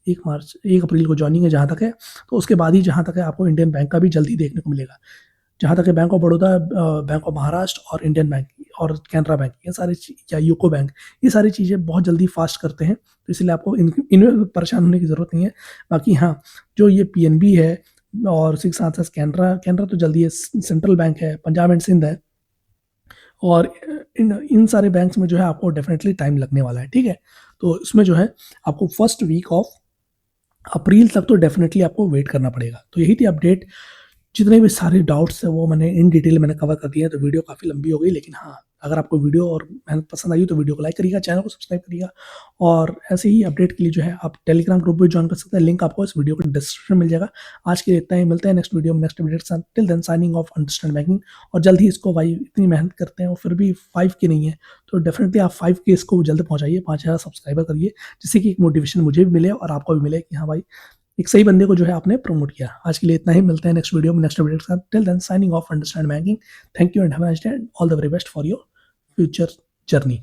1 अप्रैल को ज्वाइनिंग है जहाँ तक है, तो उसके बाद ही जहाँ तक है आपको इंडियन बैंक का भी जल्दी देखने को मिलेगा। जहाँ तक है bank of Baroda, bank of Maharashtra और इंडियन बैंक और कैनरा बैंक, ये सारी या यूको बैंक, ये सारी चीज़ें बहुत जल्दी फास्ट करते हैं, तो इसलिए आपको इनमें परेशान होने की ज़रूरत नहीं है। बाकी हाँ, जो ये पीएनबी है और 6 कैनरा तो जल्दी है, सेंट्रल बैंक है, पंजाब एंड सिंध है, और इन सारे बैंक्स में जो है आपको डेफिनेटली टाइम लगने वाला है, ठीक है। तो इसमें जो है आपको फर्स्ट वीक ऑफ अप्रैल तक तो डेफिनेटली आपको वेट करना पड़ेगा। तो यही थी अपडेट। जितने भी सारे डाउट्स हैं वो मैंने इन डिटेल मैंने कवर कर दिए हैं, तो वीडियो काफ़ी लंबी हो गई, लेकिन हाँ, अगर आपको वीडियो और मेहनत पसंद आई तो वीडियो को लाइक करिएगा, चैनल को सब्सक्राइब करिएगा। और ऐसे ही अपडेट के लिए जो है आप टेलीग्राम ग्रुप भी ज्वाइन कर सकते हैं, लिंक आपको इस वीडियो के डिस्क्रिप्शन में मिल जाएगा। आज के लिए इतना ही, मिलते हैं नेक्स्ट वीडियो में नेक्स्ट अपडेट के साथ। Till then signing off, understand banking. और जल्द ही इसको, भाई इतनी मेहनत करते हैं और फिर भी 5K नहीं है, तो डेफिनेटली आप 5K इसको जल्द पहुँचाइए, 5000 सब्सक्राइबर करिए, जिससे कि एक मोटिवेशन मुझे भी मिले और आपको भी मिले कि हाँ भाई एक सही बंदे को जो है आपने प्रमोट किया। आज के लिए इतना ही, मिलते हैं नेक्स्ट वीडियो में नेक्स्ट अपडेट के साथ। Till then signing off, understand banking. Thank you and have a nice day, all the very best for your future journey.